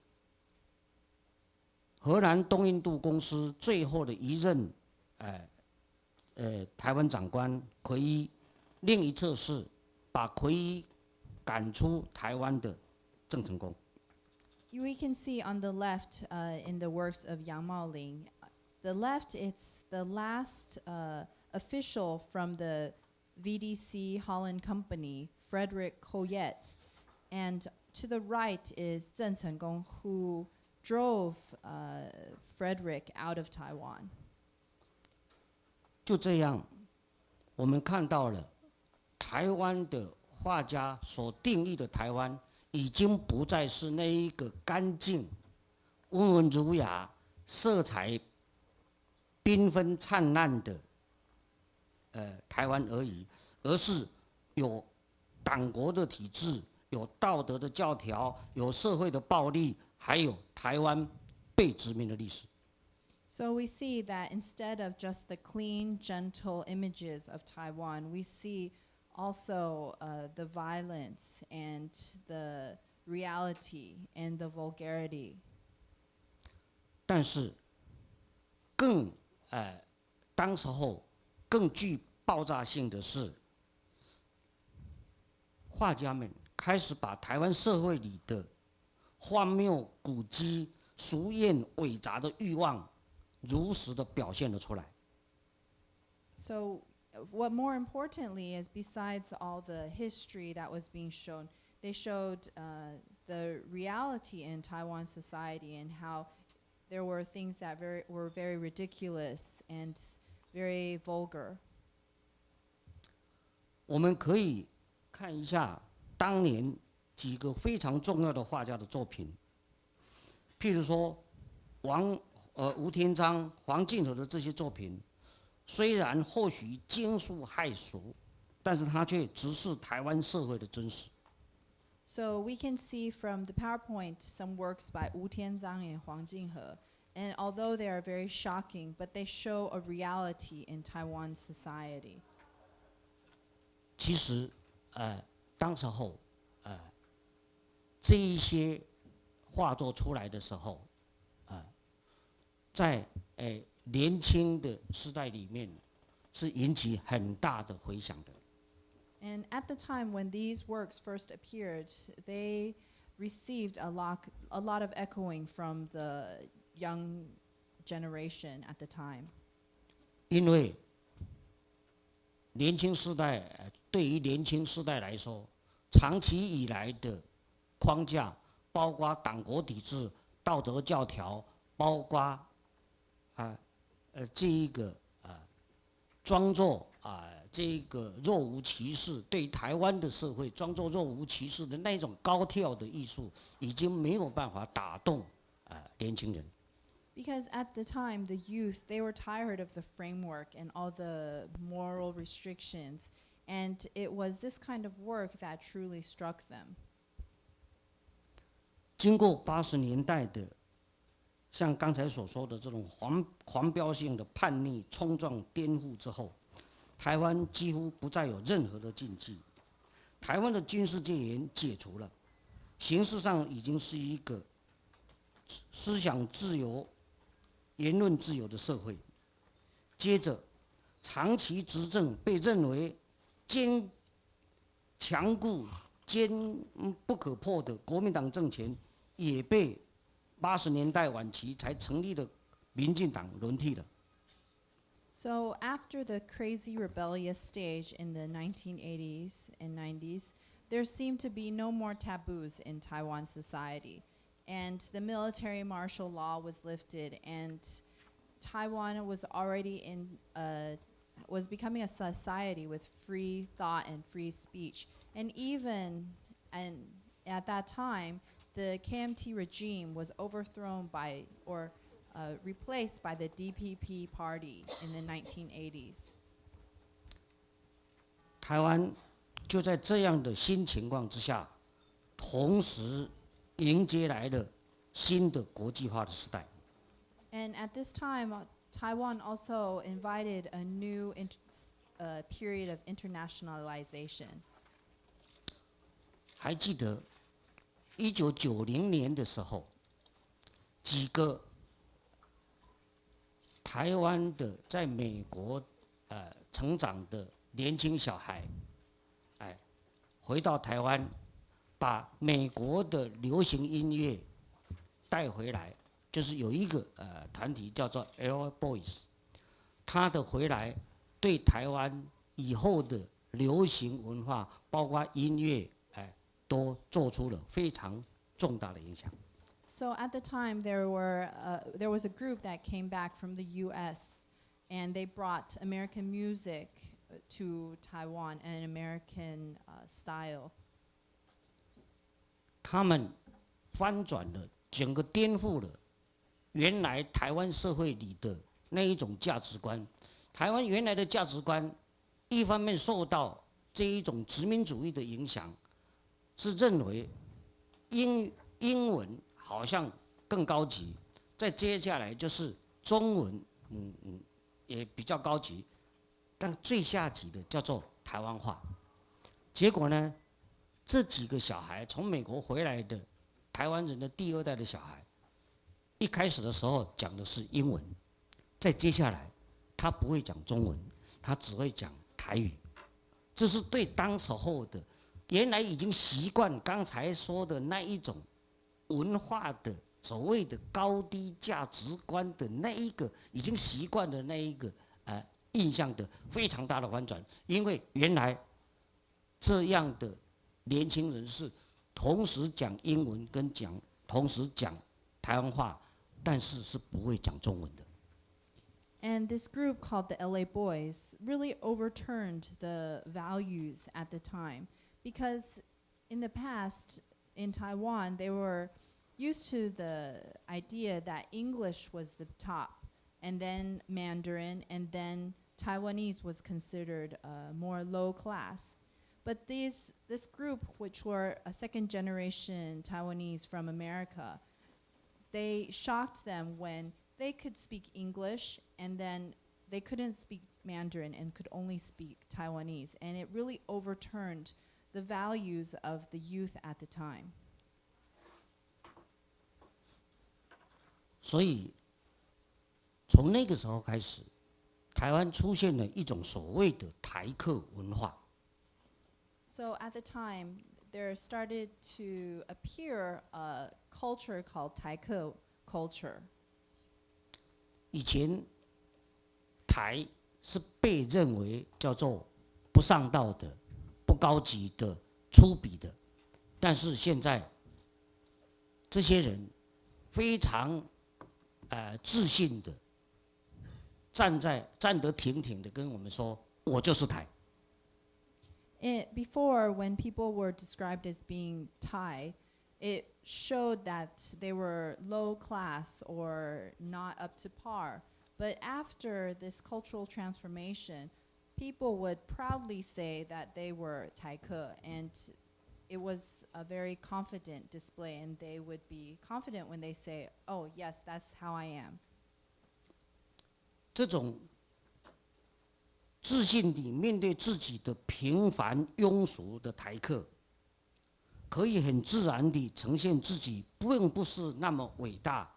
荷兰东印度公司最后的一任台湾长官奎一，另一侧是把奎一赶出台湾的郑成功。 We can see on the left in the works of Yang Maoling, the left, it's the last official from the VDC Holland Company, Frederick Coyet. And to the right is Zheng Cengong, who drove Frederick out of Taiwan. 就这样，我们看到了台湾的画家所定义的台湾，已经不再是那一个干净、温文儒雅、色彩缤纷灿烂的台湾而已，而是有党国的体制，有道德的教条，有社会的暴力，还有台湾被殖民的历史。 So we see that instead of just the clean, gentle images of Taiwan, we see also the violence and the reality and the vulgarity. 但是当时候更具爆炸性的是，画家们开始把台湾社会里的荒谬、古迹、俗艳、伪杂的欲望，如实的表现了出来。 So what more importantly is, besides all the history that was being shown, they showed the reality in Taiwan society and how there were things that were very ridiculous and very vulgar. 我们可以看一下当年几个非常重要的画家的作品，譬如说吴天章、黄敬和的这些作品，虽然或许惊肃骇俗，但是它却直视台湾社会的真实。 So we can see from the PowerPoint some works by Wu Tianzang and Huang Jinghe, and although they are very shocking, but they show a reality in Taiwan society. 其实，当时候，这一些画作出来的时候，在年轻的时代里面，是引起很大的回响的。 And at the time when these works first appeared, they received a lot of echoing from the young generation at the time. 因为年轻世代，对于年轻世代来说，长期以来的框架，包括党国体制、道德教条，包括这一个装作这个若无其事，对台湾的社会装作若无其事的那种高跳的艺术，已经没有办法打动年轻人。 Because at the time, the youth, they were tired of the framework and all the moral restrictions, and it was this kind of work that truly struck them. 经过80年代的，像刚才所说的这种狂飙性的叛逆、冲撞、颠覆之后，台湾几乎不再有任何的禁忌，台湾的军事戒严解除了，形式上已经是一个思想自由、言论自由的社会。接着，长期执政被认为强固、不可破的国民党政权，也被80年代晚期才成立的民进党轮替了。So after the crazy rebellious stage in the 1980s and 90s, there seemed to be no more taboos in Taiwan society. And the military martial law was lifted, and Taiwan was already was becoming a society with free thought and free speech. And at that time, the KMT regime was overthrown by, or replaced by the DPP party in the 1980s. 台湾就在这样的新情况之下，同时迎接来了新的国际化的时代。And at this time, Taiwan also invited a new period of internationalization. 还记得1990年的时候，几个台湾的在美国成长的年轻小孩，回到台湾，把美国的流行音乐带回来，就是有一个团体叫做 L Boys， 他的回来对台湾以后的流行文化，包括音乐，都做出了非常重大的影响。So at the time, there was a group that came back from the U.S. and they brought American music to Taiwan and American style. 他们翻转了，整个颠覆了原来台湾社会里的那一种价值观。台湾原来的价值观，一方面受到这一种殖民主义的影响，是认为英文好像更高级，再接下来就是中文，也比较高级，但最下级的叫做台湾话。结果呢，这几个小孩从美国回来的台湾人的第2代的小孩，一开始的时候讲的是英文，再接下来他不会讲中文，他只会讲台语。这是对当时候的原来已经习惯刚才说的那一种文化的所谓的高低价值观的那一个已经习惯的那一个印象的非常大的反转，因为原来这样的年轻人是同时讲英文跟同时讲台湾话，但是是不会讲中文的。And this group called the LA Boys really overturned the values at the time, because in the past in Taiwan they were used to the idea that English was the top, and then Mandarin, and then Taiwanese was considered more low class. But this group, which were a second generation Taiwanese from America, they shocked them when they could speak English and then they couldn't speak Mandarin and could only speak Taiwanese. And it really overturned the values of the youth at the time. 所以从那个时候开始，台湾出现了一种所谓的台客文化。So at the time, there started to appear a culture called Taike culture. 以前台是被认为叫做不上道的、不高级的、粗鄙的，但是现在这些人非常自信的站得挺挺的跟我们说：“我就是台。” Before, when people were described as being Thai, it showed that they were low class or not up to par. But after this cultural transformation, people would proudly say that they were Taike, and it was a very confident display, and they would be confident when they say, "Oh, yes, that's how I am." 这种自信地面对自己的平凡庸俗的台客，可以很自然地呈现自己并不是那么伟大，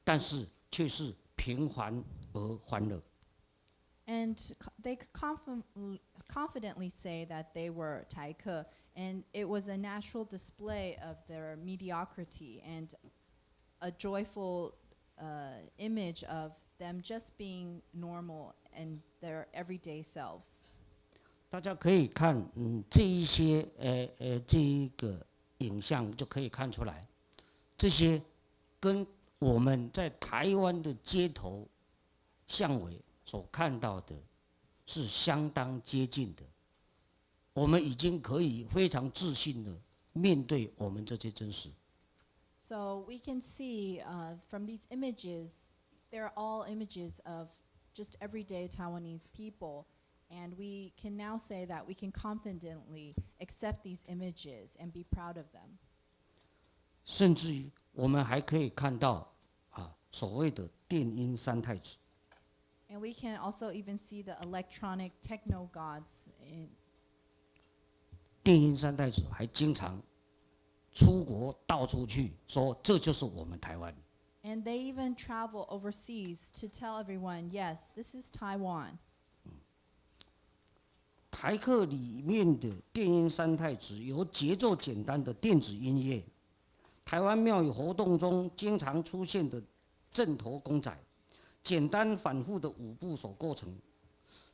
但是却是平凡而欢乐。And they could confidently say that they were Taike, and it was a natural display of their mediocrity and a joyful image of them just being normal and their everyday selves. 大家可以看，这一些这一个影像就可以看出来，这些跟我们在台湾的街头巷尾所看到的是相当接近的。我们已经可以非常自信的面对我们这些真实。So we can see from these images, they're all images of just everyday Taiwanese people. And we can now say that we can confidently accept these images and be proud of them. 甚至于我们还可以看到所谓的电音三太子。And we can also even see the electronic techno gods. 电音三太子还经常出国到处去说，这就是我们台湾。And they even travel overseas to tell everyone, yes, this is Taiwan. 台客里面的电音三太子由节奏简单的电子音乐，台湾庙宇活动中经常出现的阵头公仔，简单反复的舞步所构成，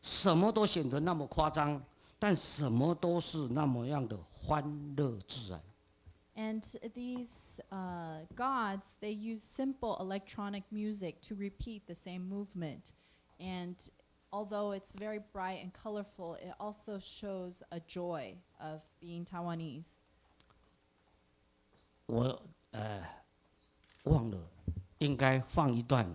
什么都显得那么夸张，但什么都是那么样的欢乐自然。And these gods, they use simple electronic music to repeat the same movement. And although it's very bright and colorful, it also shows a joy of being Taiwanese. 我忘了应该放一段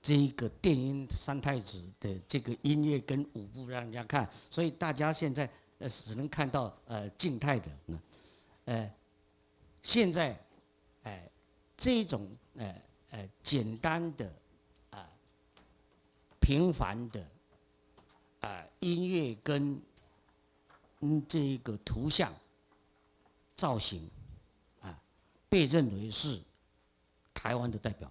这一个电音三太子的这个音乐跟舞步让人家看，所以大家现在只能看到静态的。现在这一种简单的平凡的音乐跟这个图像造型被认为是台湾的代表。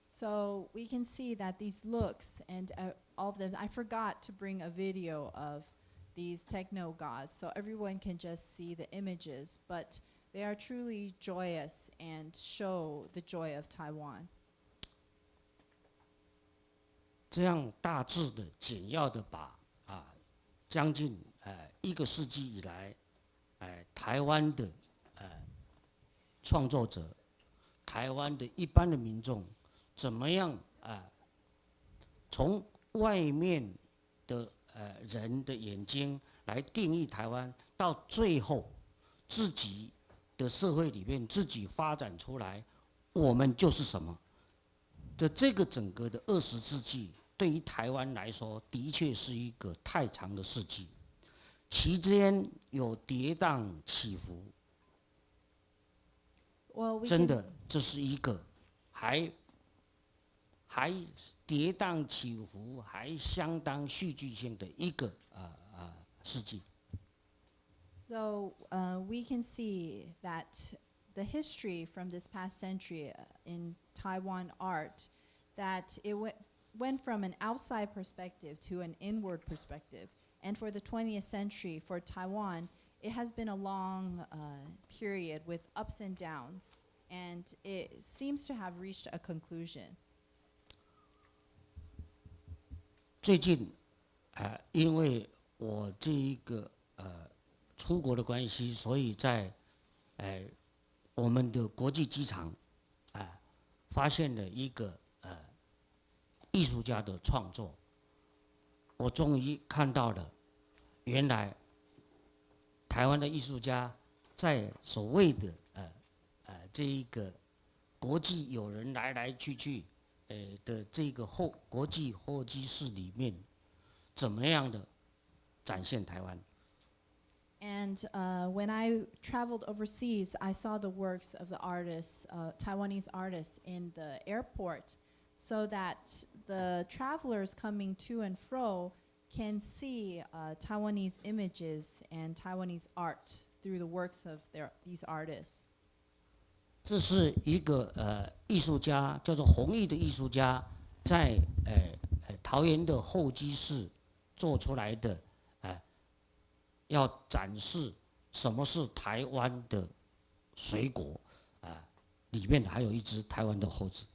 So we can see that these looks and all of them, I forgot to bring a video of these techno gods, so everyone can just see the images, but they are truly joyous and show the joy of Taiwan. 这样大致的简要的把将近1个世纪以来台湾的创作者，台湾的一般的民众怎么样从外面的人的眼睛来定义台湾，到最后自己的社会里面自己发展出来，我们就是什么？这个整个的20世纪，对于台湾来说，的确是一个太长的世纪，其间有跌宕起伏。真的，这是一个还跌宕起伏，还相当戏剧性的一个世纪。So we can see that the history from this past century in Taiwan art, that it went from an outside perspective to an inward perspective. And for the 20th century, for Taiwan, it has been a long period with ups and downs, and it seems to have reached a conclusion. 最近因为我这一个出国的关系，所以在我们的国际机场发现了一个艺术家的创作，我终于看到了，原来台湾的艺术家在所谓的这一个国际有人来来去去的这个国际候机室里面，怎么样的展现台湾。And when I traveled overseas, I saw the works of the artists, Taiwanese artists in the airport, so that the travelers coming to and fro can see Taiwanese images and Taiwanese art through the works of these artists. 这是一个艺术家，叫做弘毅的艺术家，在桃园的候机室做出来的，要展示什么是台湾的水果，里面还有一只台湾的猴子。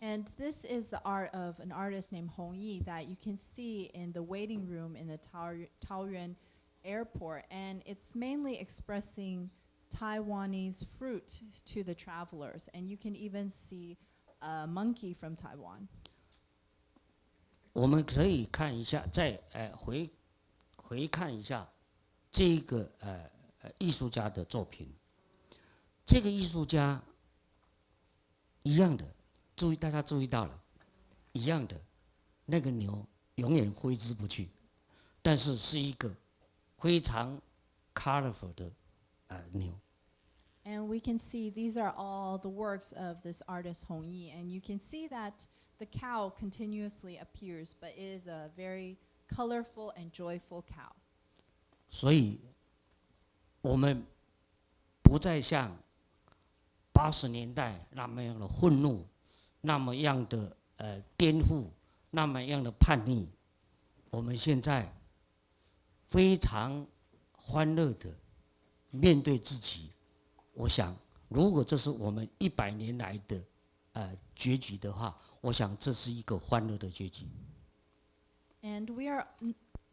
And this is the art of an artist named Hong Yi that you can see in the waiting room in the Taoyuan airport. And it's mainly expressing Taiwanese fruit to the travelers. And you can even see a monkey from Taiwan. 我们可以看一下，再回看一下这个艺术家的作品。这个艺术家一样的，大家注意到了，一样的，那个牛永远挥之不去，但是是一个非常 colorful 的牛。And we can see these are all the works of this artist Hong Yi. And you can see that the cow continuously appears, but it is a very colorful and joyful cow. 所以，我们不再像80年代那么样的愤怒，那么样的颠覆，那么样的叛逆。我们现在非常欢乐的面对自己。我想，如果这是我们100年来的结局的话，我想这是一个欢乐的结局。And we are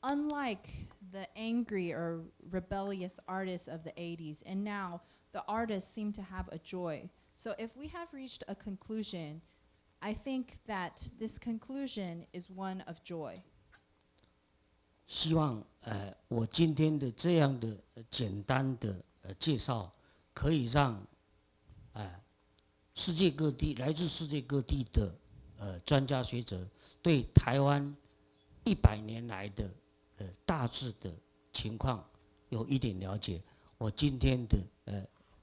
unlike the angry or rebellious artists of the 80s. And now the artists seem to have a joy. So if we have reached a conclusion, I think that this conclusion is one of joy. 希望我今天的这样的简单的介绍，可以让世界各地来自世界各地的专家学者对台湾100年来的大致的情况有一点了解。我今天的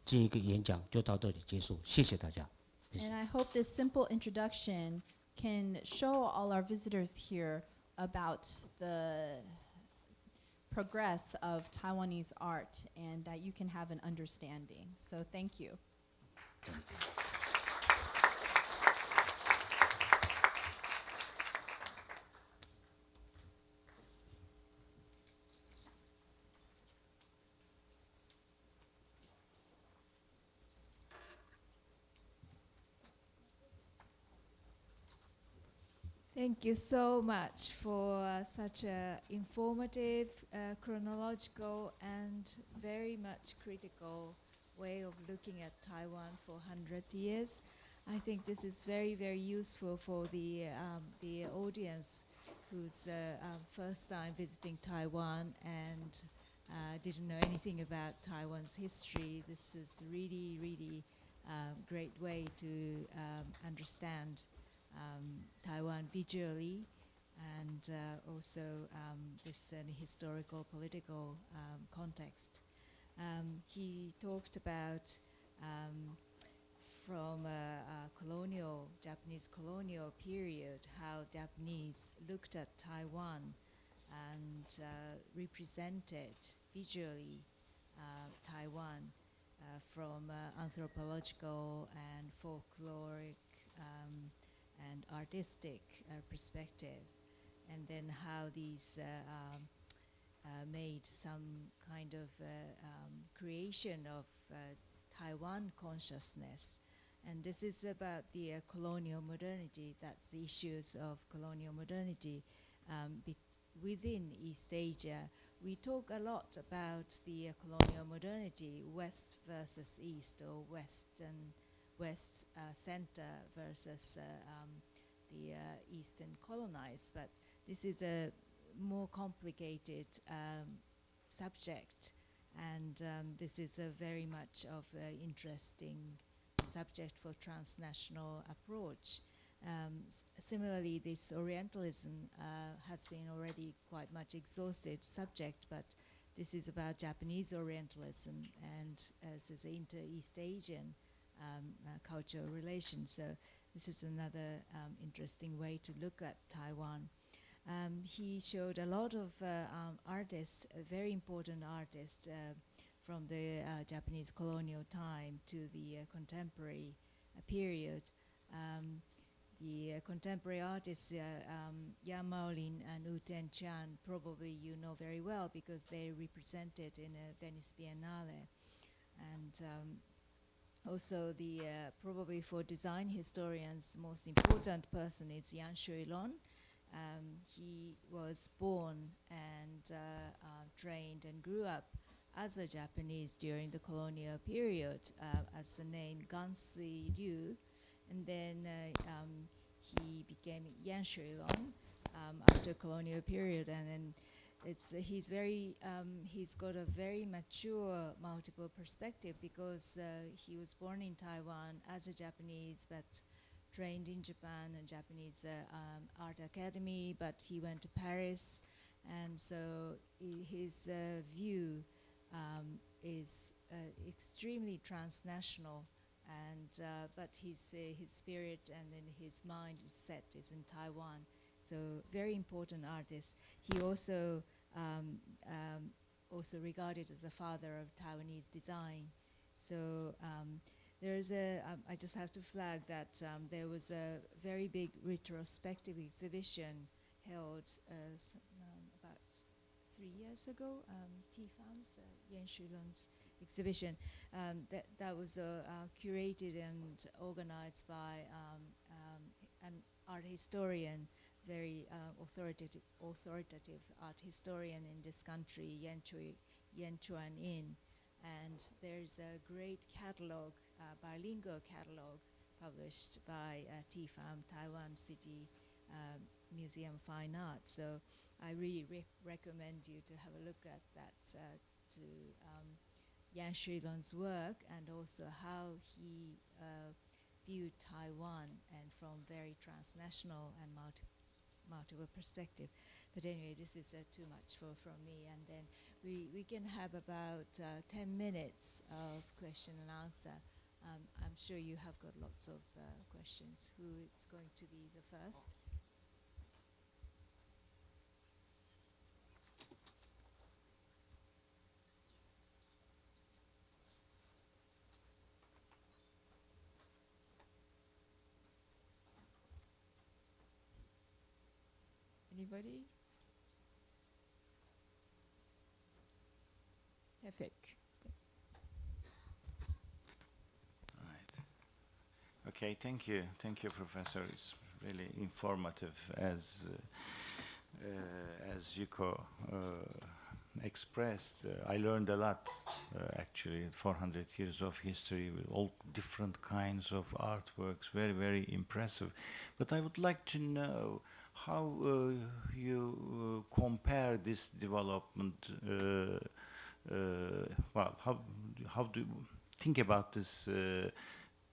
这个演讲就到这里结束，谢谢大家。And I hope this simple introduction can show all our visitors here about the progress of Taiwanese art and that you can have an understanding. So thank you. Thank you so much for such an informative, chronological, and very much critical way of looking at Taiwan for 100 years. I think this is very, very useful for the audience who's first time visiting Taiwan and didn't know anything about Taiwan's history. This is really, really great way to understand Taiwan visually, and also this historical, political context. He talked about from Japanese colonial period, how Japanese looked at Taiwan and represented visually Taiwan from anthropological and folkloric and artistic perspective, and then how these made some kind of creation of Taiwan consciousness. And this is about the colonial modernity. That's the issues of colonial modernity within East Asia. We talk a lot about the colonial modernity, West versus East, or West center versus the Eastern colonized, but this is a more complicated subject, and this is a very much of an interesting subject for transnational approach. Similarly, this Orientalism has been already quite much exhausted subject, but this is about Japanese Orientalism, and as is inter-East Asian cultural relations. So this is another interesting way to look at Taiwan. He showed a lot of artists, very important artists from the Japanese colonial time to the contemporary period. the contemporary artists Yang Maolin and Wu Tianchan, probably you know very well because they represented in a Venice Biennale. And also the probably for design historians, most important person is Yan Shuilong. He was born and trained and grew up as a Japanese during the colonial period as the name Gansui Ryu. And then he became Yan Shuilong after colonial period. And then he's got a very mature multiple perspective because he was born in Taiwan as a Japanese, but trained in Japan and Japanese art academy, but he went to Paris, and so his view is extremely transnational, and but his spirit and then his mind is set is in Taiwan. So very important artist. He also also regarded as a father of Taiwanese design. So there's I just have to flag that there was a very big retrospective exhibition held about 3 years ago, TFAM's, Yan Shuilong's exhibition. That was curated and organized by an art historian, very authoritative art historian in this country, Yan Chuan-in. And there's a great catalog, bilingual catalog, published by TFAM, Taiwan City Museum of Fine Arts. So I really recommend you to have a look at that, to Yan Shuilong's work, and also how he viewed Taiwan and from very transnational and multiple perspective. But anyway, this is too much from me, and then we can have about 10 minutes of question and answer. I'm sure you have got lots of questions. Who is going to be the first? Anybody? Perfect. Right. Okay, thank you, Professor. It's really informative, as Yuko expressed. I learned a lot, actually. 400 years of history with all different kinds of artworks, very, very impressive. But I would like to know how you compare this development. Well, how do you think about this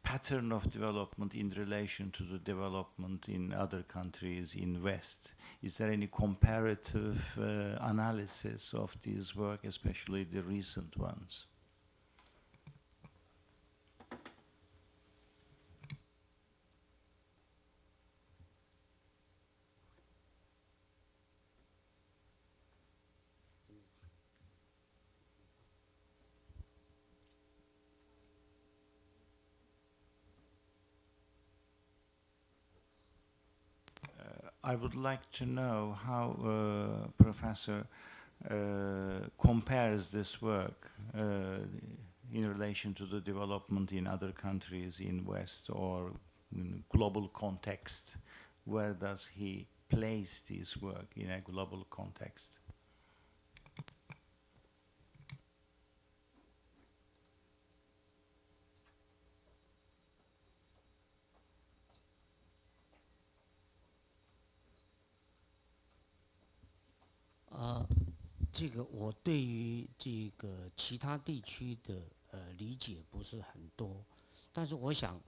pattern of development in relation to the development in other countries in West? Is there any comparative analysis of this work, especially the recent ones? I would like to know how Professor compares this work in relation to the development in other countries in West or in global context. Where does he place this work in a global context?这个我对于这个其他地区的理解不是很多，但是我想，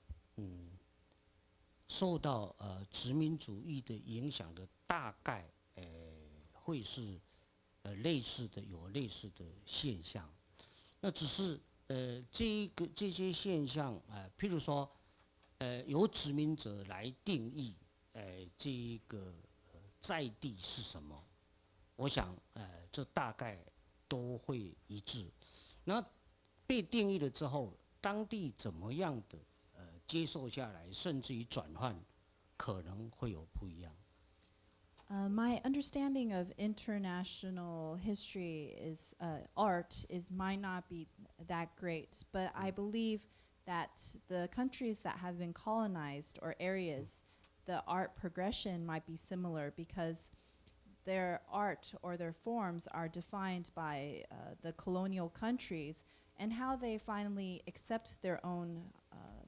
受到殖民主义的影响的大概会是类似的，有类似的现象。那只是这些现象譬如说由殖民者来定义这一个在地是什么。我想，这大概都会一致。那被定义了之后，当地怎么样的接受下来，甚至于转换，可能会有不一样。My understanding of international history is art might not be that great, but I believe that the countries that have been colonized or areas, the art progression might be similar because their art or their forms are defined by the colonial countries, and how they finally accept their own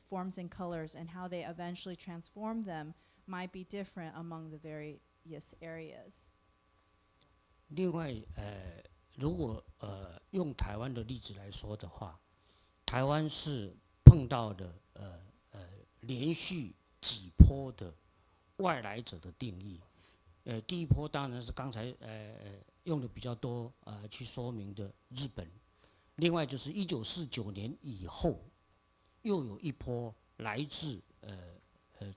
forms and colors and how they eventually transform them might be different among the various areas. 另外，如果用台湾的例子来说的话，台湾是碰到的连续几波的外来者的定义。第一波当然是刚才用的比较多去说明的日本，另外就是1949年以后，又有一波来自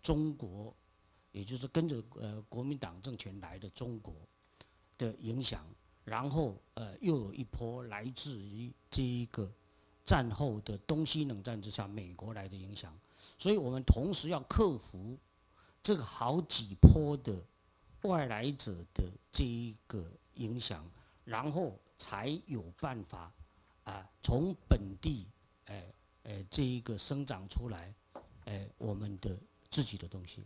中国，也就是跟着国民党政权来的中国的影响，然后又有一波来自于这一个战后的东西冷战之下美国来的影响，所以我们同时要克服这个好几波的外来者的这一个影响，然后才有办法从本地这一个生长出来我们的自己的东西。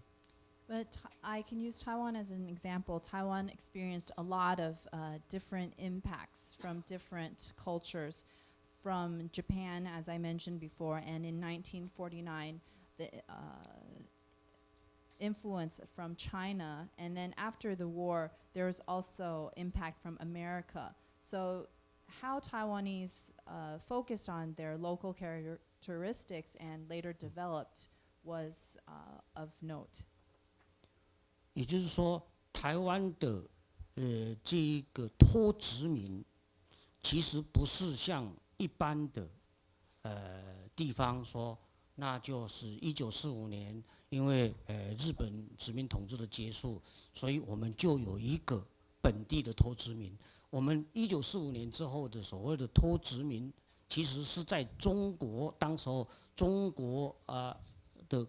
But I can use Taiwan as an example. Taiwan experienced a lot of different impacts from different cultures, from Japan, as I mentioned before, and in 1949, the influence from China, and then after the war, there was also impact from America. So how Taiwanese focused on their local characteristics and later developed was of note. 也就是说，台湾的这一个脱殖民，其实不是像一般的地方说，那就是1945年，因为日本殖民统治的结束，所以我们就有一个本地的脱殖民。我们1945年之后的所谓的脱殖民，其实是在中国当时候中国的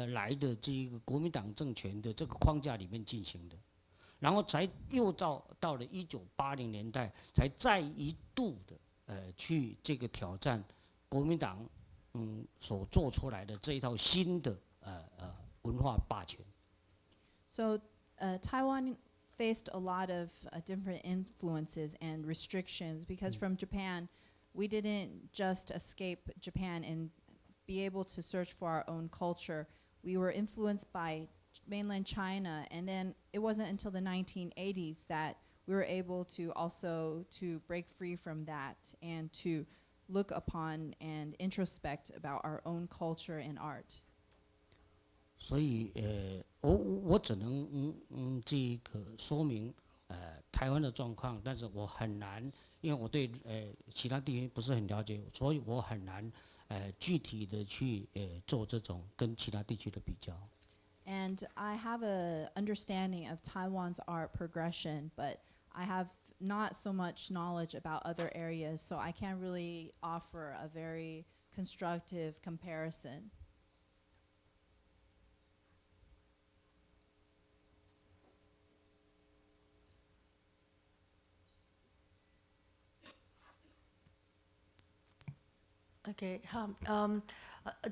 来的这一个国民党政权的这个框架里面进行的，然后才又到了1980年代，才再一度的去这个挑战国民党所做出来的这一套新的文化霸权。So Taiwan faced a lot of different influences and restrictions because from Japan, we didn't just escape Japan and be able to search for our own culture. We were influenced by mainland China, and then it wasn't until the 1980s that we were able to also to break free from that and to look upon and introspect about our own culture and art. 所以我只能这个说明台湾的状况，但是我很难，因为我对其他地区不是很了解，所以我很难具体的去做这种跟其他地区的比较。And I have a understanding of Taiwan's art progression, but I have not so much knowledge about other areas, so I can't really offer a very constructive comparison. Okay,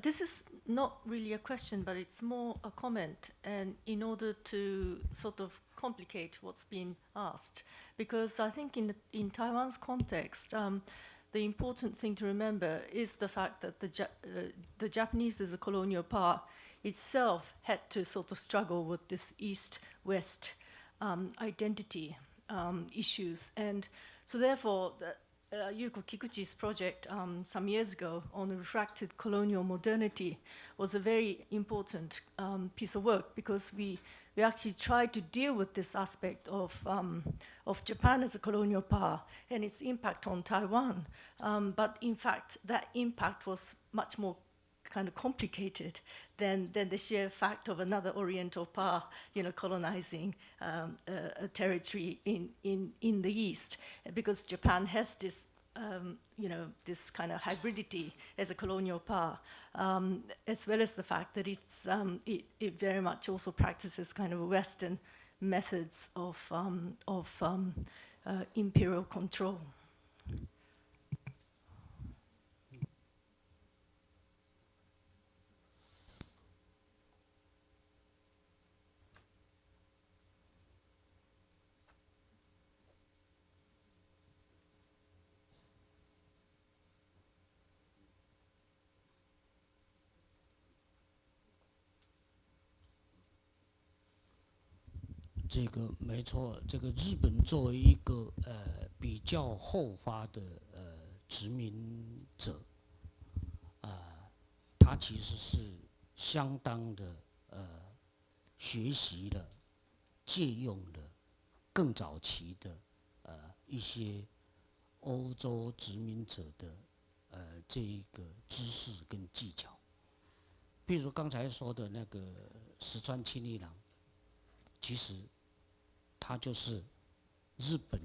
this is not really a question, but it's more a comment, and in order to sort of complicate what's been asked, because I think in Taiwan's context, the important thing to remember is the fact that the Japanese as a colonial power itself had to sort of struggle with this East-West identity issues, and so therefore Yuko Kikuchi's project some years ago on refracted colonial modernity was a very important piece of work, because we actually tried to deal with this aspect of Japan as a colonial power and its impact on Taiwan. But in fact, that impact was much more kind of complicated than the sheer fact of another Oriental power, colonizing a territory in the East, because Japan has this you know, this kind of hybridity as a colonial power, as well as the fact that it very much also practices kind of Western methods of imperial control.这个没错，这个日本作为一个比较后发的殖民者，他其实是相当的学习了、借用了更早期的一些欧洲殖民者的这一个知识跟技巧，比如刚才说的那个石川清一郎，其实他就是日本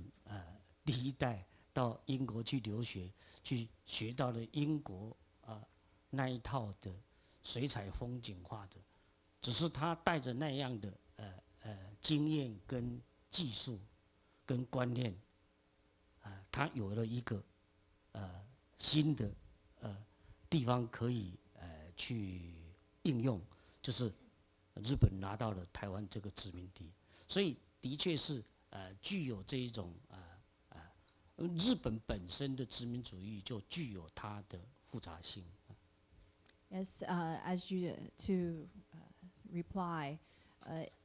第一代到英国去留学，去学到了英国那一套的水彩风景画的，只是他带着那样的经验跟技术跟观念，他有了一个新的地方可以去应用，就是日本拿到了台湾这个殖民地，所以的确是具有这一种日本本身的殖民主义就具有它的复杂性。Yes, as you to reply,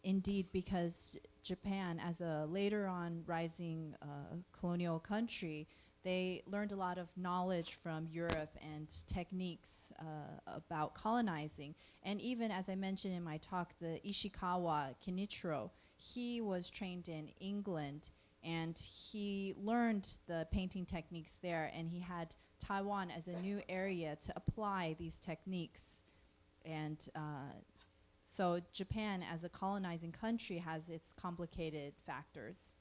indeed, because Japan, as a later on rising colonial country, they learned a lot of knowledge from Europe and techniques about colonizing. And even as I mentioned in my talk, the Ishikawa Kenichiro, he was trained in England and he learned the painting techniques there, and he had Taiwan as a new area to apply these techniques. And so Japan, as a colonizing country, has its complicated factors.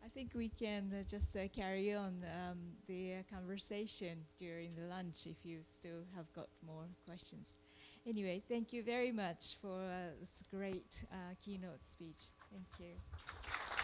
I think we can just carry on the conversation during the lunch if you still have got more questions. Anyway, thank you very much for this great keynote speech. Thank you.